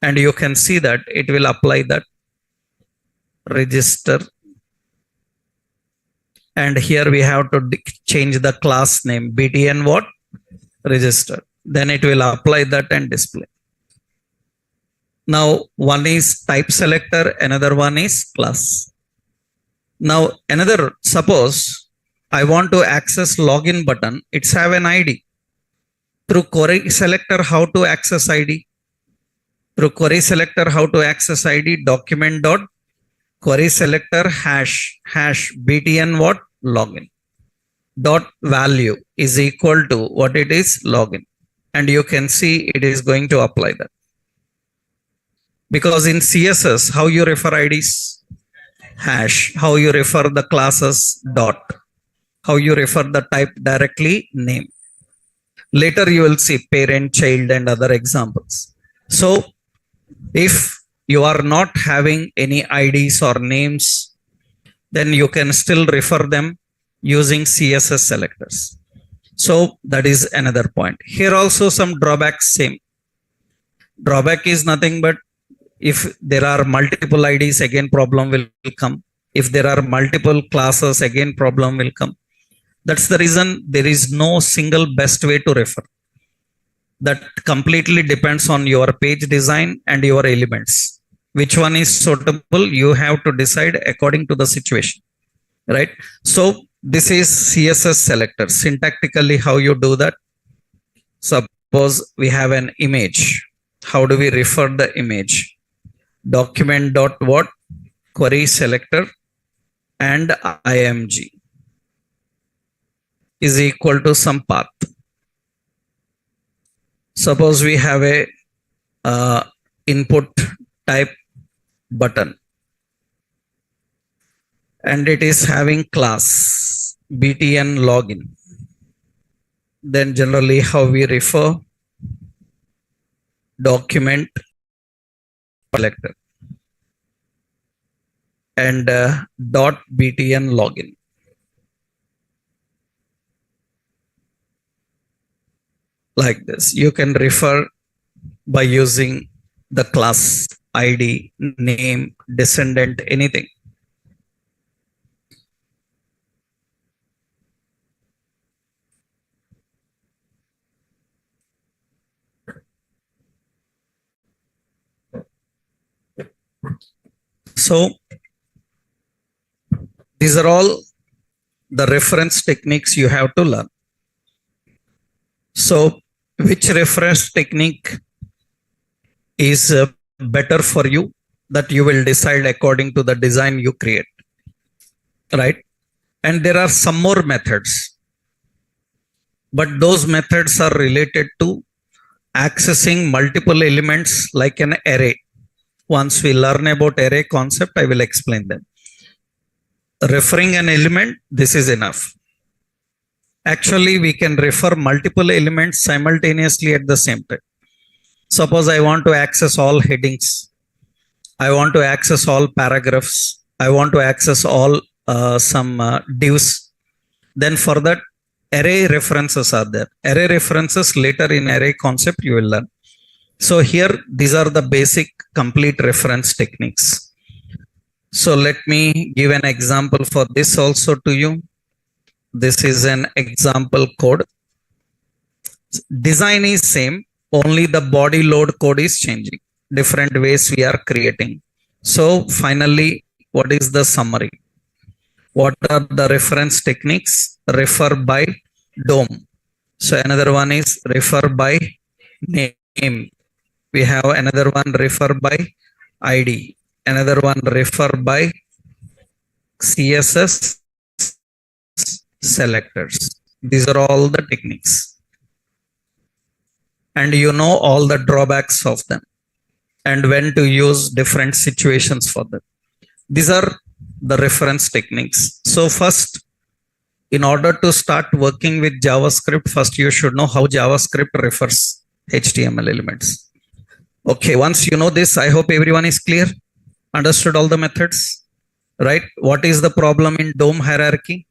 And you can see that it will apply that register. And here we have to change the class name. btn what? Register. Then it will apply that and display. Now one is type selector, another one is class. Now another, suppose I want to access login button, it's have an ID. Through query selector, how to access ID? Through query selector, how to access ID? Document dot query selector hash btn what? Login. Dot value is equal to what it is? Login. And you can see it is going to apply that. Because in CSS, how you refer IDs? Hash. How you refer the classes? Dot. How you refer the type directly? Name. Later you will see parent, child, and other examples. So if you are not having any IDs or names, then you can still refer them using CSS selectors. So that is another point. Here also some drawbacks same. Drawback is nothing but if there are multiple IDs, again problem will come. If there are multiple classes, again problem will come. That's the reason there is no single best way to refer. That completely depends on your page design and your elements. Which one is suitable, you have to decide according to the situation, right? So this is CSS selector. Syntactically, how you do that? Suppose we have an image. How do we refer the image? Document dot what? Query selector and img is equal to some path. Suppose we have a input type button and it is having class btn login. Then generally how we refer? Document selector and dot btn login. Like this. You can refer by using the class ID, name, descendant, anything. So these are all the reference techniques you have to learn. So which reference technique is better for you, that you will decide according to the design you create, right? And there are some more methods, but those methods are related to accessing multiple elements like an array. Once we learn about array concept, I will explain them. Referring an element, this is enough. Actually, we can refer multiple elements simultaneously at the same time. Suppose I want to access all headings. I want to access all paragraphs. I want to access all some divs. Then for that, array references are there. Array references later in array concept you will learn. So here, these are the basic complete reference techniques. So let me give an example for this also to you. This is an example code. Design is same, only the body load code is changing. Different ways we are creating. So finally, what is the summary? What are the reference techniques? Refer by DOM. So another one is refer by name. We have another one refer by ID. Another one refer by CSS selectors. These are all the techniques. And you know all the drawbacks of them. and when to use different situations for that. These are the reference techniques. So first, in order to start working with JavaScript, first you should know how JavaScript refers HTML elements. Okay, once you know this, I hope everyone is clear, understood all the methods, right? What is the problem in DOM hierarchy?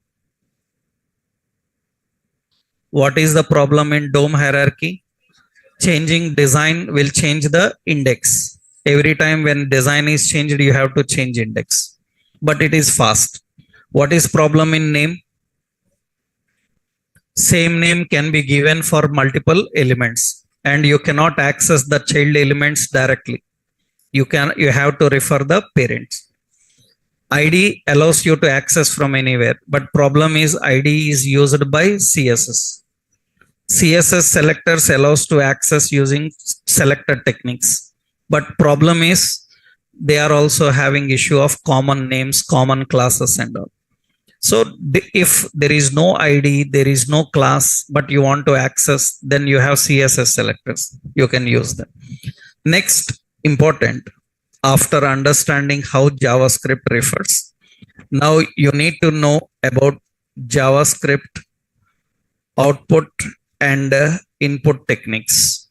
What is the problem in DOM hierarchy? Changing design will change the index. Every time when design is changed, you have to change index, but it is fast. What is problem in name? Same name can be given for multiple elements, and you cannot access the child elements directly. You have to refer the parents. ID allows you to access from anywhere, but problem is ID is used by CSS. CSS selectors allows to access using selector techniques, but problem is they are also having issue of common names, common classes and all. So if there is no ID, there is no class, but you want to access, then you have CSS selectors. You can use them. Next, important, after understanding how JavaScript refers, now you need to know about JavaScript output and input techniques.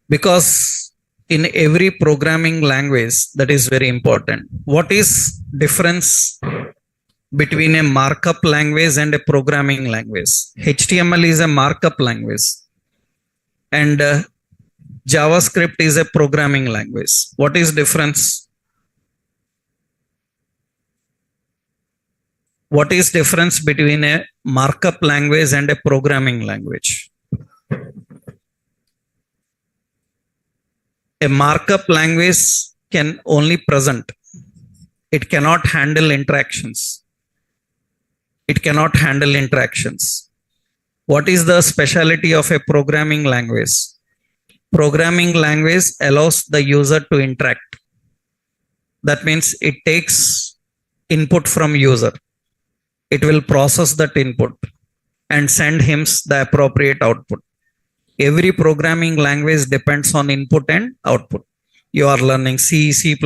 Because in every programming language, that is very important. What is difference between a markup language and a programming language? HTML is a markup language, and JavaScript is a programming language. What is difference? What is difference between a markup language and a programming language? A markup language can only present. It cannot handle interactions. It cannot handle interactions. What is the specialty of a programming language? Programming language allows the user to interact. That means it takes input from user. It will process that input and send him the appropriate output. Every programming language depends on input and output. You are learning C, C++,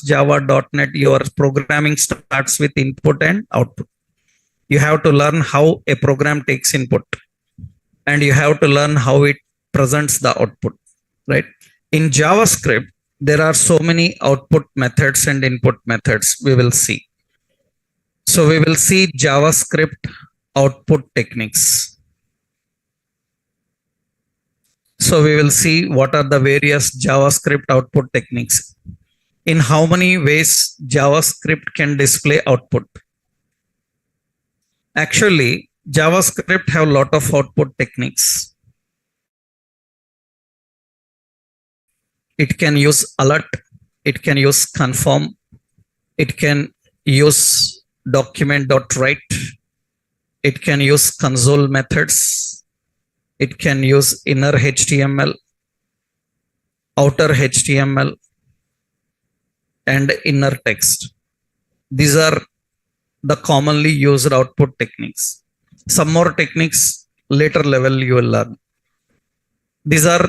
Java, .NET. Your programming starts with input and output. You have to learn how a program takes input, and you have to learn how it presents the output, right? In JavaScript, there are so many output methods and input methods we will see. So we will see JavaScript output techniques. So we will see what are the various JavaScript output techniques. In how many ways JavaScript can display output? Actually, JavaScript have a lot of output techniques. It can use alert. It can use confirm. It can use document.write. It can use console methods. It can use inner HTML, outer HTML, and inner text. These are the commonly used output techniques. Some more techniques later level you will learn. These are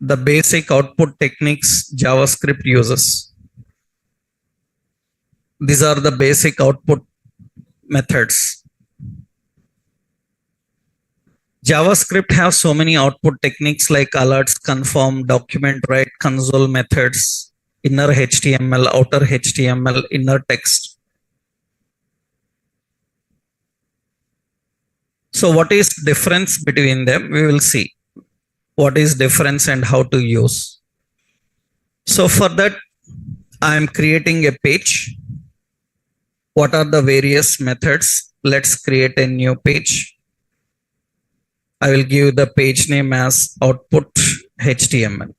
the basic output techniques JavaScript uses. These are the basic output methods. JavaScript has so many output techniques like alerts, confirm, document write, console methods, inner HTML, outer HTML, inner text. So what is difference between them? We will see what is difference and how to use. So for that, I am creating a page. What are the various methods? Let's create a new page. I will give the page name as output HTML.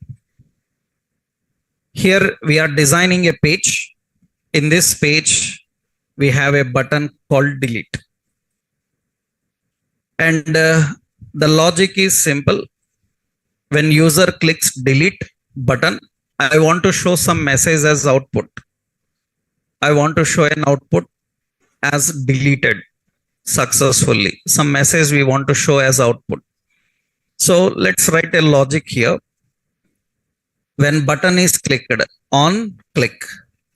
Here we are designing a page. In this page, we have a button called delete. And the logic is simple. When user clicks delete button, I want to show some message as output. I want to show an output as deleted successfully. Some message we want to show as output. So let's write a logic here. When button is clicked, on click.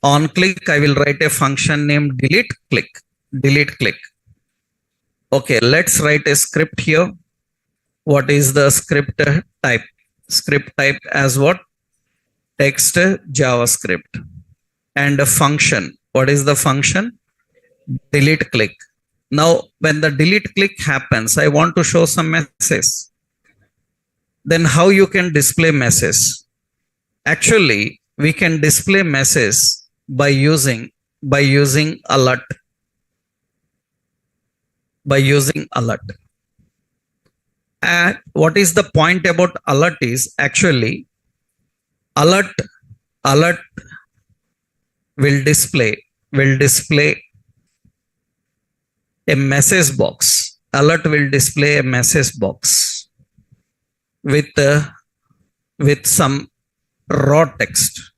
On click, I will write a function named delete click. Delete click. Okay, let's write a script here. What is the script type? Script type as what? Text JavaScript. And a function. What is the function? Delete click. Now, when the delete click happens, I want to show some message. Then how you can display message? Actually, we can display message by using alert. By using alert. And what is the point about alert is actually alert will display a message box. Alert will display a message box with some raw text.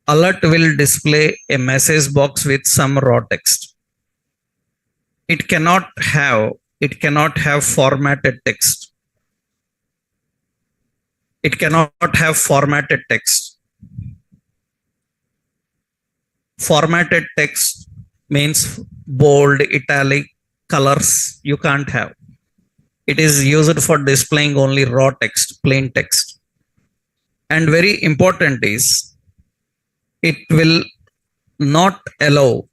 Alert will display a message box with some raw text. It cannot have formatted text. It cannot have formatted text. Formatted text means bold, italic, colors you can't have. It is used for displaying only raw text, plain text. And very important is it will not allow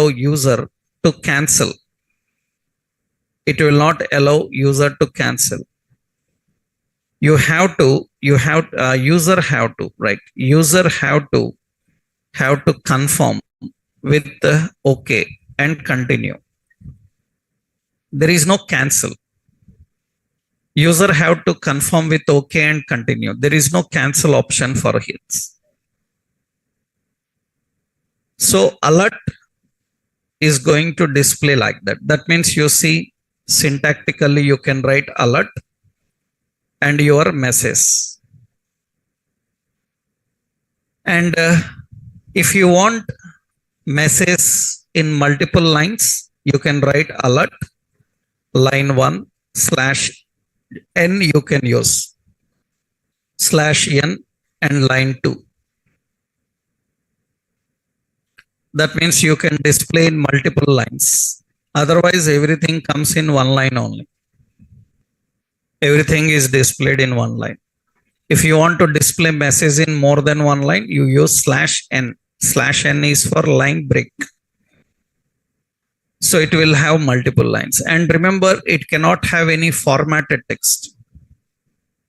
user to cancel. It will not allow user to cancel. User have to confirm with OK and continue. There is no cancel. User have to confirm with OK and continue. There is no cancel option for hits. So alert is going to display like that. That means you see syntactically you can write alert and your message. And if you want message in multiple lines, you can write alert line 1 /n you can use /n and line 2. That means you can display in multiple lines. Otherwise, everything comes in one line only. Everything is displayed in one line. If you want to display message in more than one line, you use /n. /n is for line break. So it will have multiple lines. And remember, it cannot have any formatted text.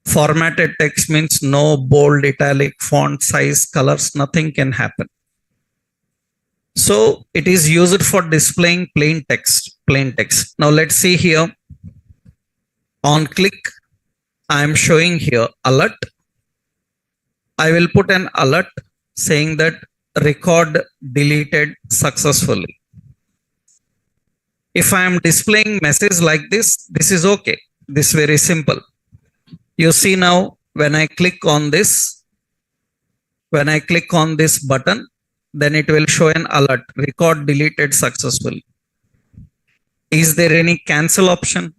Formatted text means no bold, italic, font, size, colors, nothing can happen. So it is used for displaying plain text. Now let's see here. On click, I am showing here alert. I will put an alert saying that record deleted successfully. If I am displaying message like this, this is okay. This is very simple. You see now when I click on this button, then it will show an alert, record deleted successfully. Is there any cancel option?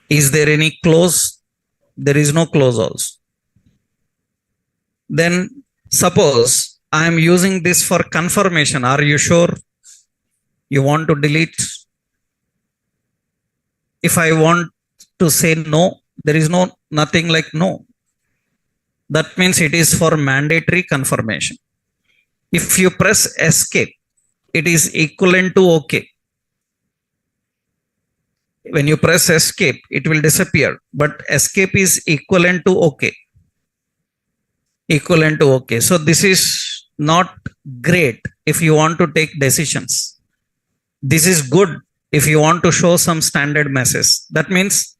Is there any close? There is no close also. Then suppose I am using this for confirmation. Are you sure you want to delete? If I want to say no, there is nothing like no. That means it is for mandatory confirmation. If you press escape, it is equivalent to OK. When you press escape, it will disappear, but escape is equivalent to OK. Equivalent to OK. So this is not great if you want to take decisions. This is good if you want to show some standard message. That means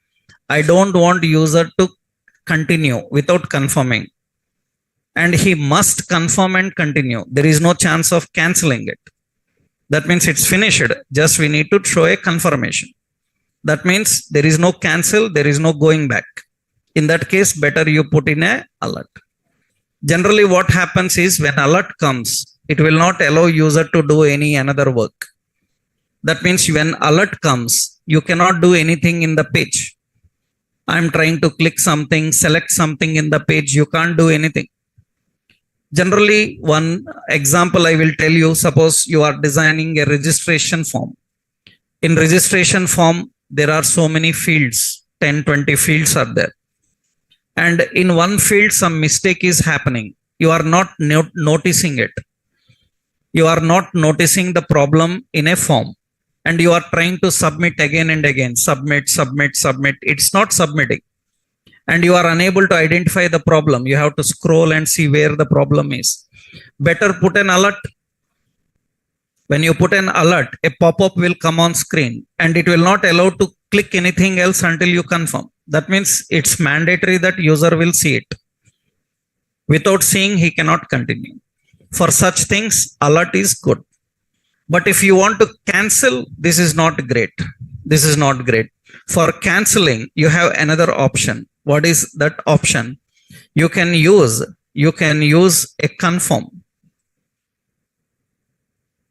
I don't want user to continue without confirming. And he must confirm and continue. There is no chance of canceling it. That means it's finished. Just we need to show a confirmation. That means there is no cancel, there is no going back. In that case, better you put in a alert. Generally, what happens is when alert comes, it will not allow user to do any another work. That means when alert comes, you cannot do anything in the page. I'm trying to click something, select something in the page. You can't do anything. Generally, one example I will tell you, suppose you are designing a registration form. In registration form, there are so many fields, 10, 20 fields are there. And in one field, some mistake is happening. You are not noticing it. You are not noticing the problem in a form. And you are trying to submit again and again. Submit. It's not submitting. And you are unable to identify the problem. You have to scroll and see where the problem is. Better put an alert. When you put an alert, a pop-up will come on screen and it will not allow to click anything else until you confirm. That means it's mandatory that user will see it. Without seeing, he cannot continue. For such things, alert is good. But if you want to cancel, this is not great. This is not great. For canceling, you have another option. What is that option? You can use a confirm.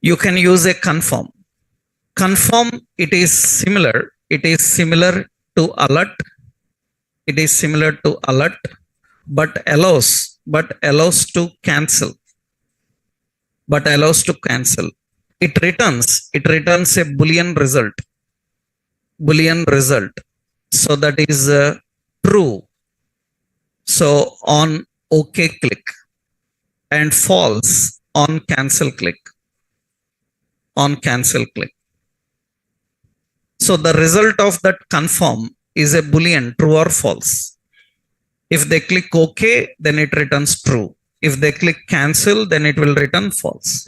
You can use a confirm. Confirm, it is similar to alert. It is similar to alert, but allows to cancel. But allows to cancel. It returns a Boolean result. So that is true. So on OK click, and false on cancel click. So the result of that confirm is a Boolean, true or false. If they click OK, then it returns true. If they click cancel, then it will return false.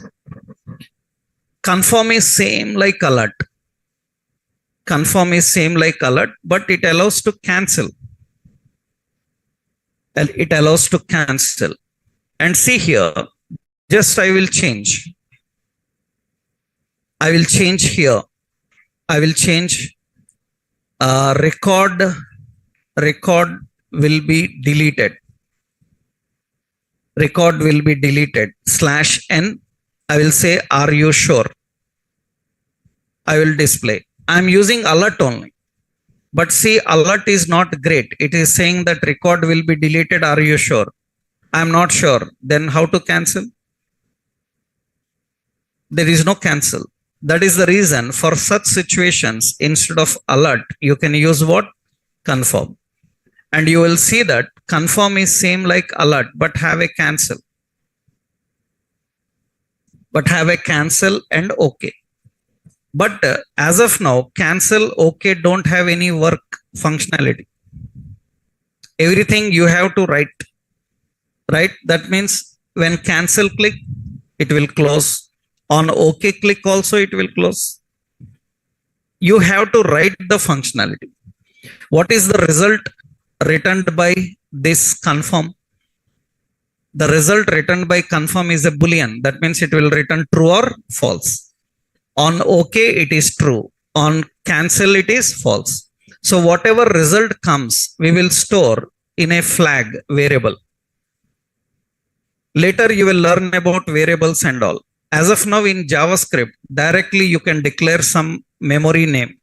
Confirm is same like alert. But it allows to cancel. And see here, just I will change here. I will change record will be deleted. /n. I will say, are you sure? I will display. I am using alert only. But see, alert is not great. It is saying that record will be deleted. Are you sure? I am not sure. Then how to cancel? There is no cancel. That is the reason for such situations, instead of alert, you can use what? Confirm. And you will see that confirm is same like alert, but have a cancel. And OK. But as of now, cancel, OK don't have any work functionality. Everything you have to write. Right? That means when cancel click, it will close. On OK click also, it will close. You have to write the functionality. What is the result returned by this confirm? The result returned by confirm is a Boolean. That means it will return true or false. On OK, it is true. On cancel, it is false. So whatever result comes, we will store in a flag variable. Later, you will learn about variables and all. As of now, in JavaScript, directly you can declare some memory name.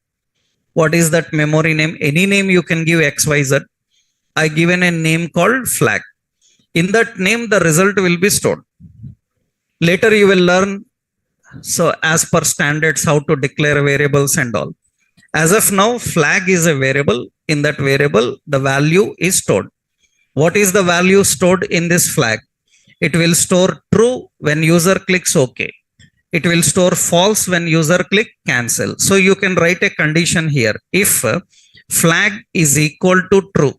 What is that memory name? Any name you can give XYZ. I given a name called flag. In that name, the result will be stored. Later, you will learn, so as per standards, how to declare variables and all. As of now, flag is a variable. In that variable, the value is stored. What is the value stored in this flag? It will store true when user clicks OK. It will store false when user click cancel. So you can write a condition here. If flag is equal to true.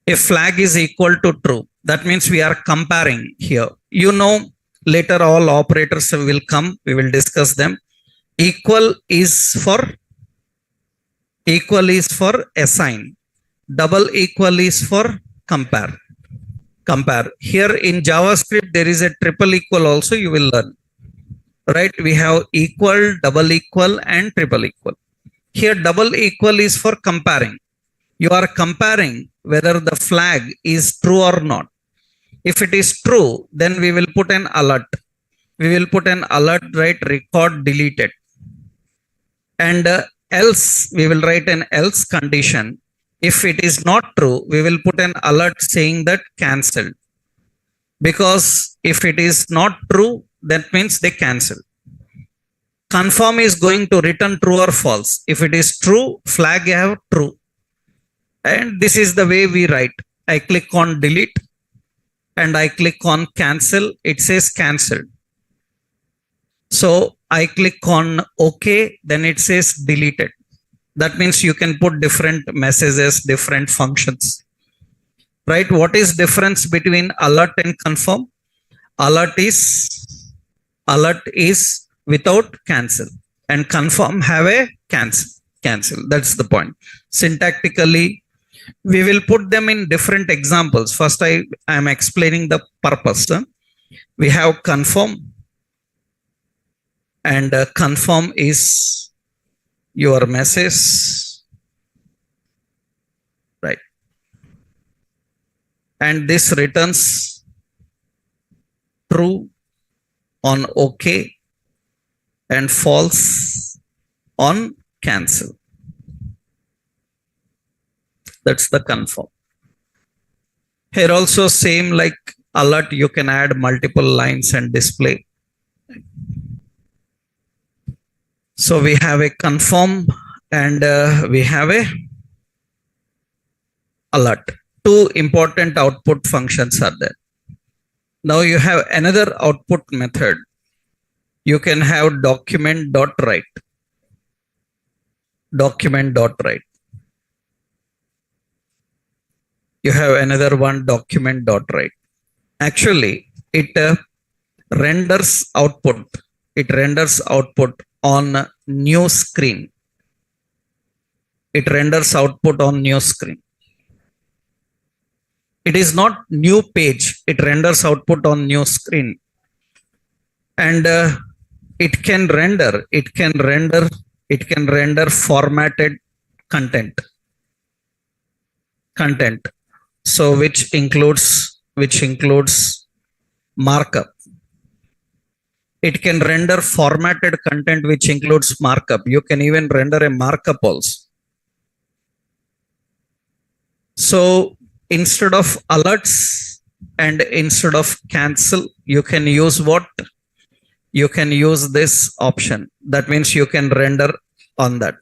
If flag is equal to true, that means we are comparing here. You know, later all operators will come. We will discuss them. Equal is for assign. Double equal is for compare. Here in JavaScript, there is a triple equal also, you will learn. Right? We have equal, double equal, and triple equal. Here, double equal is for comparing. You are comparing whether the flag is true or not. If it is true, then we will put an alert. Right? Record deleted. And else, we will write an else condition. If it is not true, we will put an alert saying that cancelled. Because if it is not true, that means they cancel. Confirm is going to return true or false. If it is true, flag have true. And this is the way we write. I click on delete and I click on cancel. It says cancelled. So I click on OK, then it says deleted. That means you can put different messages, different functions. Right? What is difference between alert and confirm? Alert is without cancel, and confirm have a cancel. That's the point. Syntactically, we will put them in different examples. First, I am explaining the purpose. We have confirm, and confirm is your message, right? And this returns true on OK and false on cancel. That's the confirm. Here also same like alert, you can add multiple lines and display. So we have a confirm and we have a alert. Two important output functions are there. Now you have another output method. You can have document.write. Document.write. You have another one, document.write. Actually, it renders output. It renders output on new screen. It renders output on new screen. It is not new page. It renders output on new screen. And it can render formatted content. So which includes markup. It can render formatted content which includes markup. You can even render a markup also. So instead of alerts and instead of cancel, you can use what? You can use this option. That means you can render on that.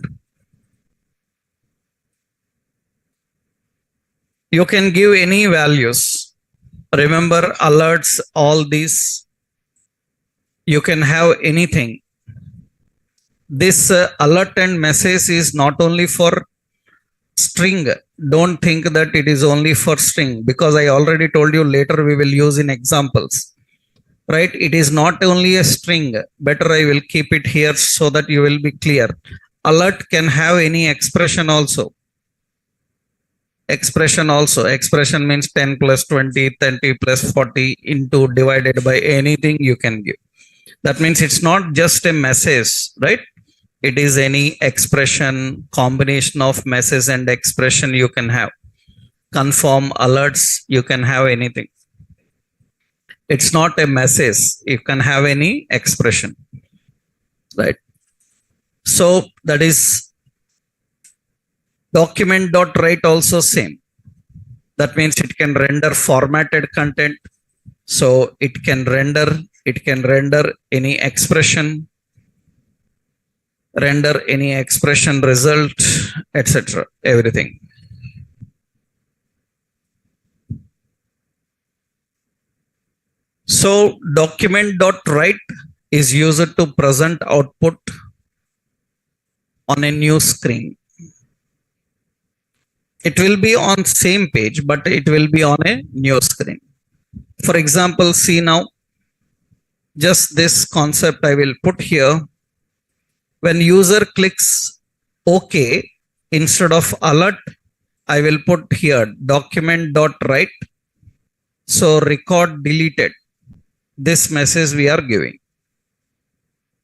You can give any values. Remember, alerts, all these, you can have anything. This alert and message is not only for string. Don't think that it is only for string, because I already told you later we will use in examples. Right? It is not only a string. Better I will keep it here so that you will be clear. Alert can have any expression also. Expression means 10 plus 20, 30 plus 40 into divided by anything you can give. That means it's not just a message, right? It is any expression, combination of message and expression you can have. Confirm, alerts, you can have anything. It's not a message. You can have any expression, right? So that is document.write also same. That means it can render formatted content. So it can render any expression, result, etc. Everything. So document.write is used to present output on a new screen. It will be on same page, but it will be on a new screen. For example, see now, just this concept I will put here. When user clicks OK, instead of alert, I will put here document.write. So record deleted. This message we are giving.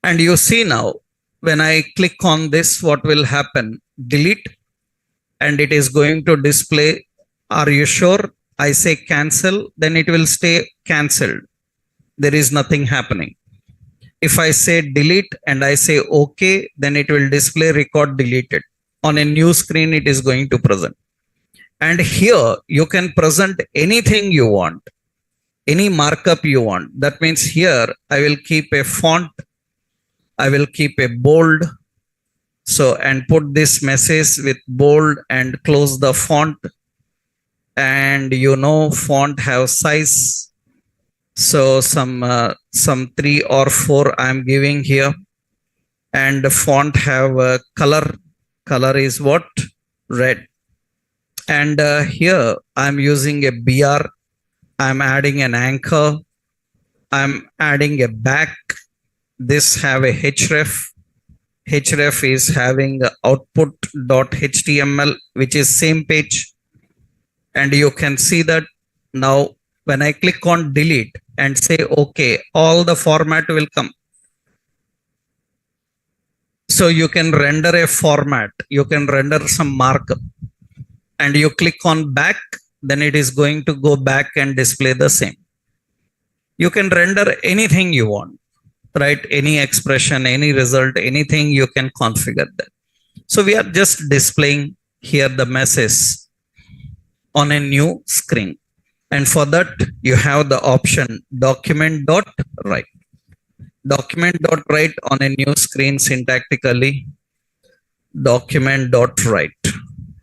And you see now, when I click on this, what will happen? Delete. And it is going to display, are you sure? I say cancel, then it will stay cancelled. There is nothing happening. If I say delete and I say OK, then it will display record deleted. On a new screen, it is going to present. And here you can present anything you want, any markup you want. That means here I will keep a font, I will keep a bold. So, and put this message with bold and close the font. And font have size. So some 3 or 4 I am giving here. And the font have a color. Color is what? Red. And here I'm using a BR. I'm adding an anchor. I'm adding a back. This have a href. Href is having output.html, which is same page. And you can see that now when I click on delete and say OK, all the format will come. So you can render a format, you can render some markup, and you click on back, then it is going to go back and display the same. You can render anything you want, right? Any expression, any result, anything you can configure that. So we are just displaying here the message on a new screen. And for that, you have the option document.write. Document.write on a new screen syntactically, document.write.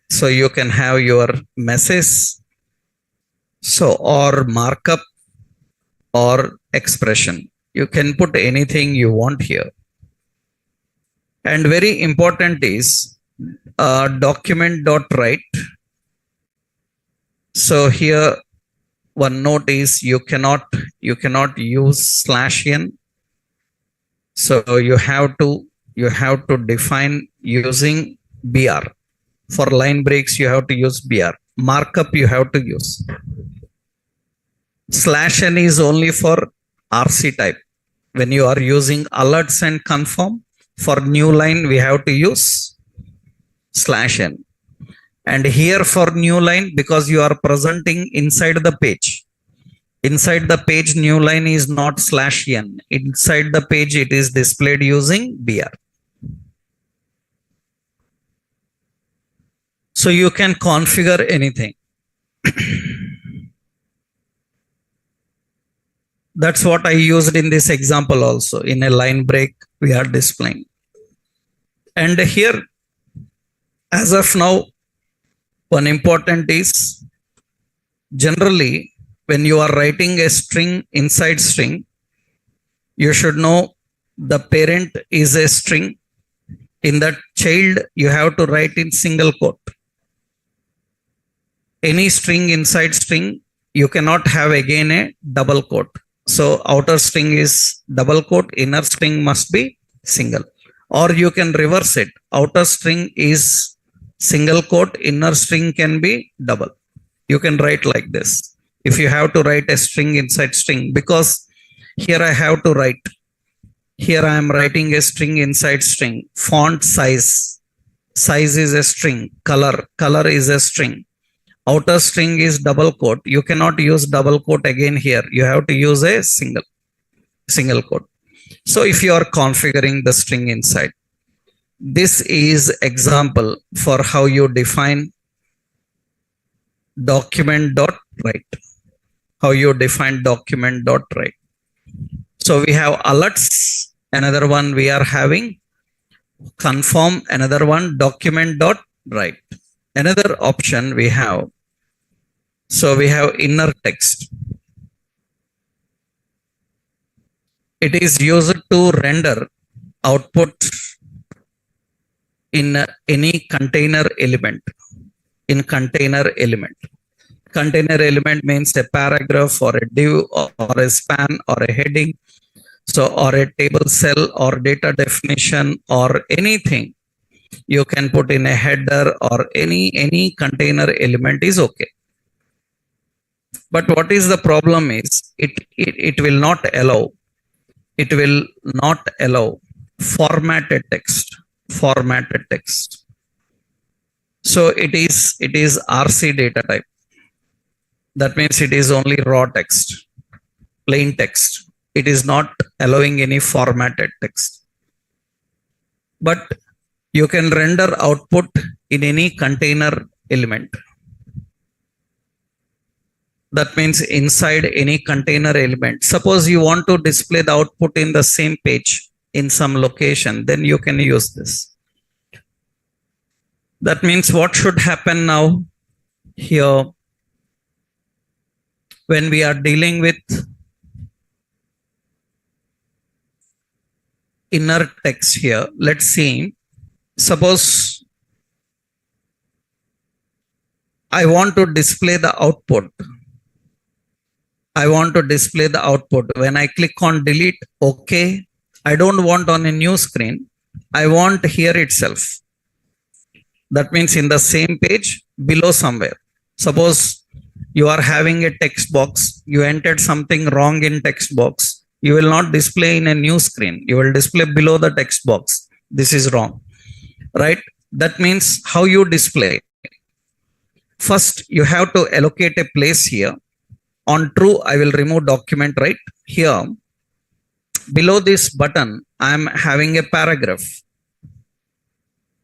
So you can have your message, so or markup or expression. You can put anything you want here. And very important is document.write. So here one note is you cannot use /n. So you have to define using BR. For line breaks, you have to use BR. Markup you have to use. /n is only for RC type. When you are using alerts and confirm, for new line, we have to use /n. And here for new line, because you are presenting inside the page. Inside the page, new line is not /n. Inside the page, it is displayed using BR. So you can configure anything. That's what I used in this example also. In a line break, we are displaying. And here, as of now, one important is, generally, when you are writing a string inside string, you should know the parent is a string. In that child, you have to write in single quote. Any string inside string, you cannot have again a double quote. So outer string is double quote, inner string must be single. Or you can reverse it. Outer string is single quote, inner string can be double. You can write like this. If you have to write a string inside string, because here I have to write. Here I am writing a string inside string. Font size. Size is a string. Color is a string. Outer string is double quote. You cannot use double quote again here. You have to use a single quote. So if you are configuring the string inside, this is example for how you define document.write. How you define document.write. So we have alerts. Another one we are having confirm. Another one document.write. Another option we have. So we have inner text. It is used to render output in any container element. In container element. Container element means a paragraph or a div or a span or a heading. So, or a table cell or data definition or anything you can put in a header or any container element is okay. But what is the problem is it will not allow. It will not allow formatted text. Formatted text. So it is RC data type. That means it is only raw text, plain text. it is not allowing any formatted text. But you can render output in any container element. That means inside any container element. Suppose you want to display the output in the same page in some location, then you can use this. That means what should happen now here when we are dealing with inner text here. Let's see. Suppose I want to display the output. I want to display the output. When I click on delete, okay. I don't want on a new screen. I want here itself. That means in the same page below somewhere. Suppose you are having a text box. You entered something wrong in text box. You will not display in a new screen. You will display below the text box. This is wrong, right? That means how you display. First, you have to allocate a place here. On true, I will remove document, right? Here, below this button, I am having a paragraph.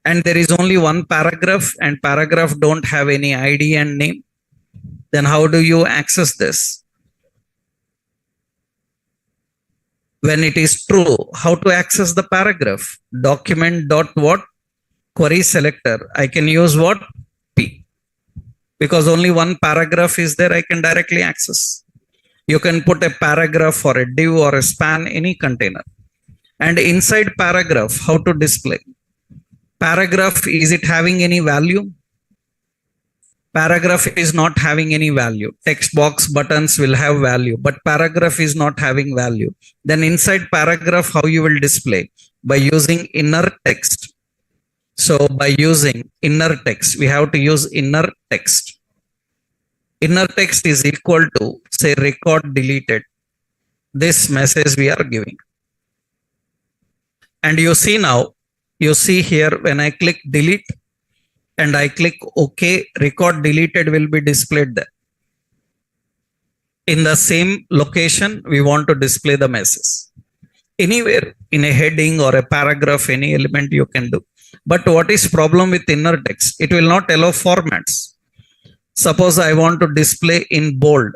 And there is only one paragraph, and paragraph don't have any ID and name. Then how do you access this? When it is true, how to access the paragraph? Document dot what? Query selector. I can use what? P. Because only one paragraph is there, I can directly access. You can put a paragraph or a div or a span, any container. And inside paragraph, how to display? Paragraph, is it having any value? Paragraph is not having any value. Text box buttons will have value, but paragraph is not having value. Then inside paragraph, how you will display? By using inner text. So by using inner text, we have to use inner text. Inner text is equal to, say, record deleted. This message we are giving. And you see now, you see here when I click delete and I click OK, record deleted will be displayed there. In the same location, we want to display the message. Anywhere in a heading or a paragraph, any element you can do. But what is problem with inner text? It will not allow formats. Suppose I want to display in bold.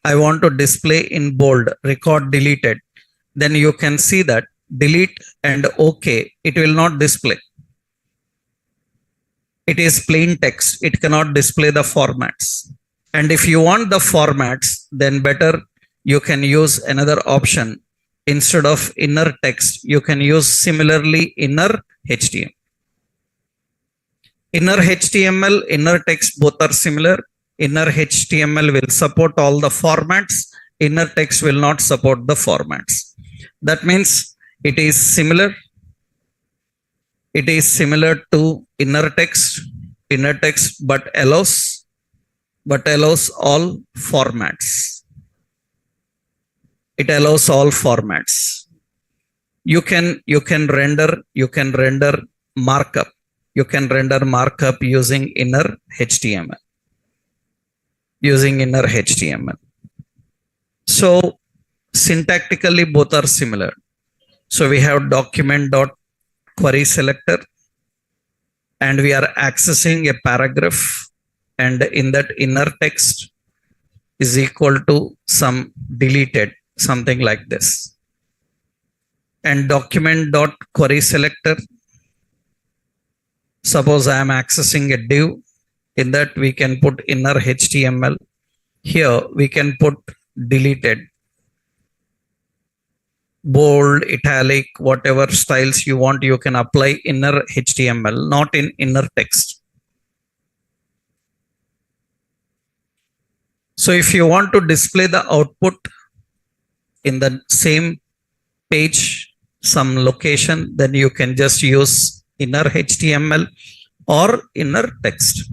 I want to display in bold, record deleted. Then you can see that delete and OK, it will not display. It is plain text. It cannot display the formats. And if you want the formats, then better you can use another option. Instead of inner text, you can use similarly inner HTML. Inner HTML, inner text, both are similar. Inner HTML will support all the formats. Inner text will not support the formats. That means it is similar. It is similar to inner text, but allows all formats. It allows all formats. You can render markup. You can render markup using inner HTML. So syntactically both are similar. So we have document dot query selector, and we are accessing a paragraph, and in that inner text is equal to some deleted, something like this. And document dot query selector, suppose I am accessing a div, in that we can put inner HTML. Here we can put deleted, bold, italic, whatever styles you want, you can apply inner HTML, not in inner text. So if you want to display the output in the same page, some location, then you can just use inner HTML or inner text.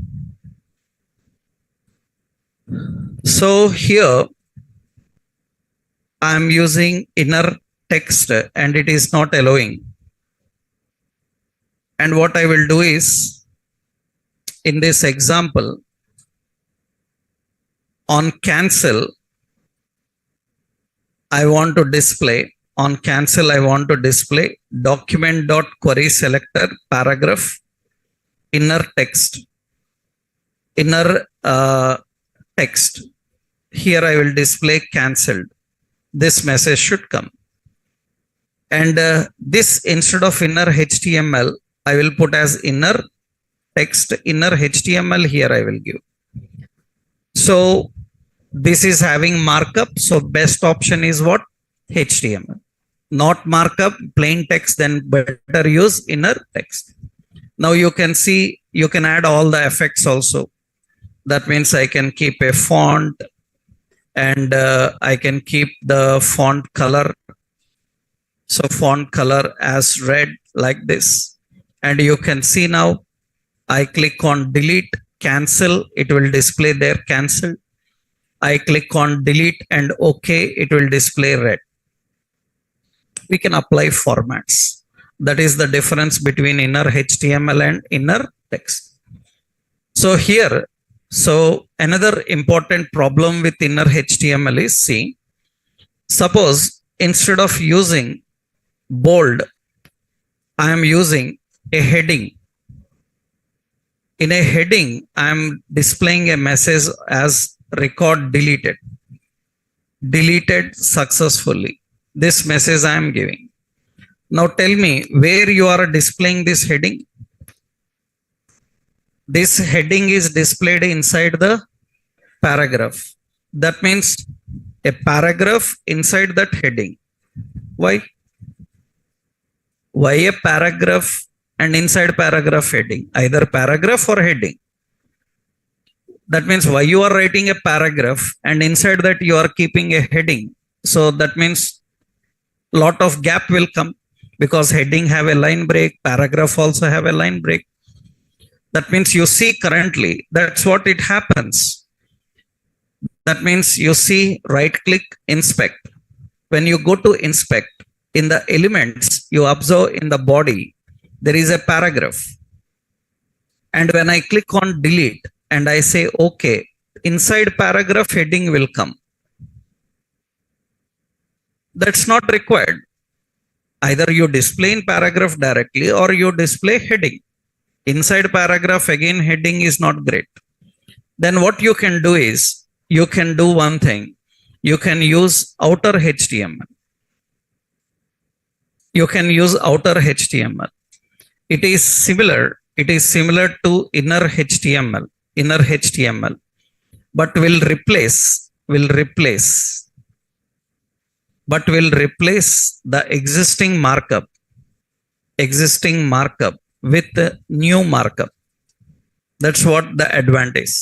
So here I am using inner text and it is not allowing. And what I will do is, in this example, on cancel, I want to display on cancel. I want to display document.query selector paragraph inner text. Inner text. Here I will display cancelled. This message should come. And this instead of inner HTML, I will put as inner text, inner HTML here I will give. So this is having markup. So best option is what? HTML. Not markup, plain text, then better use inner text. Now you can see, you can add all the effects also. That means I can keep a font and I can keep the font color. So font color as red like this. And you can see now, I click on delete, cancel, it will display there cancel. I click on delete and OK, it will display red. We can apply formats. That is the difference between inner HTML and inner text. So here, so another important problem with inner HTML is, see, suppose instead of using bold, I am using a heading. In a heading, I am displaying a message as record deleted. Deleted successfully. This message I am giving. Now tell me where you are displaying this heading. This heading is displayed inside the paragraph. That means a paragraph inside that heading. Why? Why a paragraph and inside paragraph heading? Either paragraph or heading. That means why you are writing a paragraph and inside that you are keeping a heading. So that means lot of gap will come because heading have a line break, paragraph also have a line break. That means you see currently, that's what it happens. That means you see, right click, inspect. When you go to inspect, in the elements, you observe in the body, there is a paragraph. And when I click on delete and I say OK, inside paragraph heading will come. That's not required. Either you display in paragraph directly or you display heading. Inside paragraph again heading is not great. Then what you can do is, you can do one thing. You can use outer HTML. You can use outer HTML. It is similar to inner HTML, but will replace the existing markup with the new markup. That's what the advantage.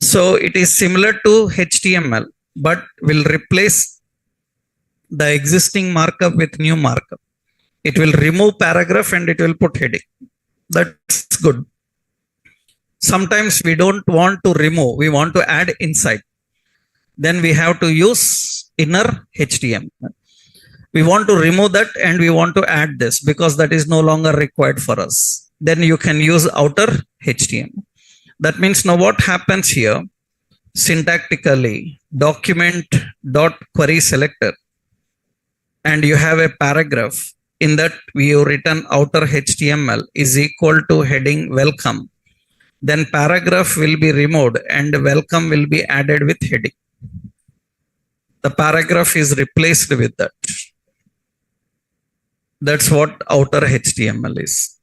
So it is similar to HTML, but will replace the existing markup with new markup. It will remove paragraph and it will put heading. That's good. Sometimes we don't want to remove, we want to add inside. Then we have to use inner HTML. We want to remove that and we want to add this because that is no longer required for us. Then you can use outer HTML. That means now what happens here, syntactically, document.query selector, and you have a paragraph. In that we have written outer HTML is equal to heading welcome. Then paragraph will be removed and welcome will be added with heading. The paragraph is replaced with that. That's what outer HTML is.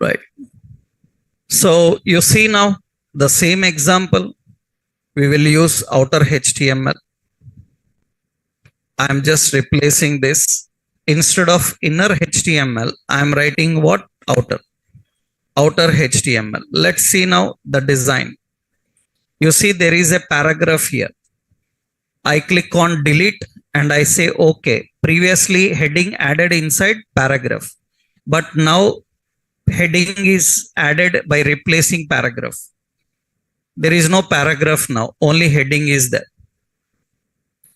Right. So you see now the same example. We will use outer HTML. I'm just replacing this. Instead of inner HTML, I'm writing what? Outer HTML. Let's see now the design. You see there is a paragraph here. I click on delete and I say OK. Previously heading added inside paragraph, but now heading is added by replacing paragraph. There is no paragraph now, only heading is there.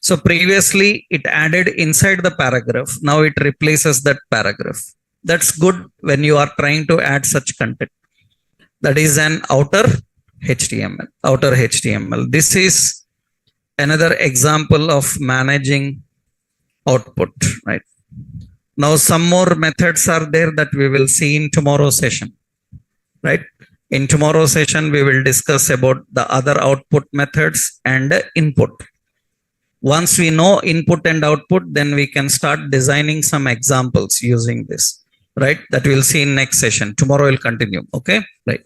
So previously it added inside the paragraph. Now it replaces that paragraph. That's good when you are trying to add such content. That is an outer HTML. Outer HTML. This is another example of managing output, right? Now, some more methods are there that we will see in tomorrow's session, right? In tomorrow's session, we will discuss about the other output methods and input. Once we know input and output, then we can start designing some examples using this, right? That we'll see in next session. Tomorrow we'll continue. Okay, right.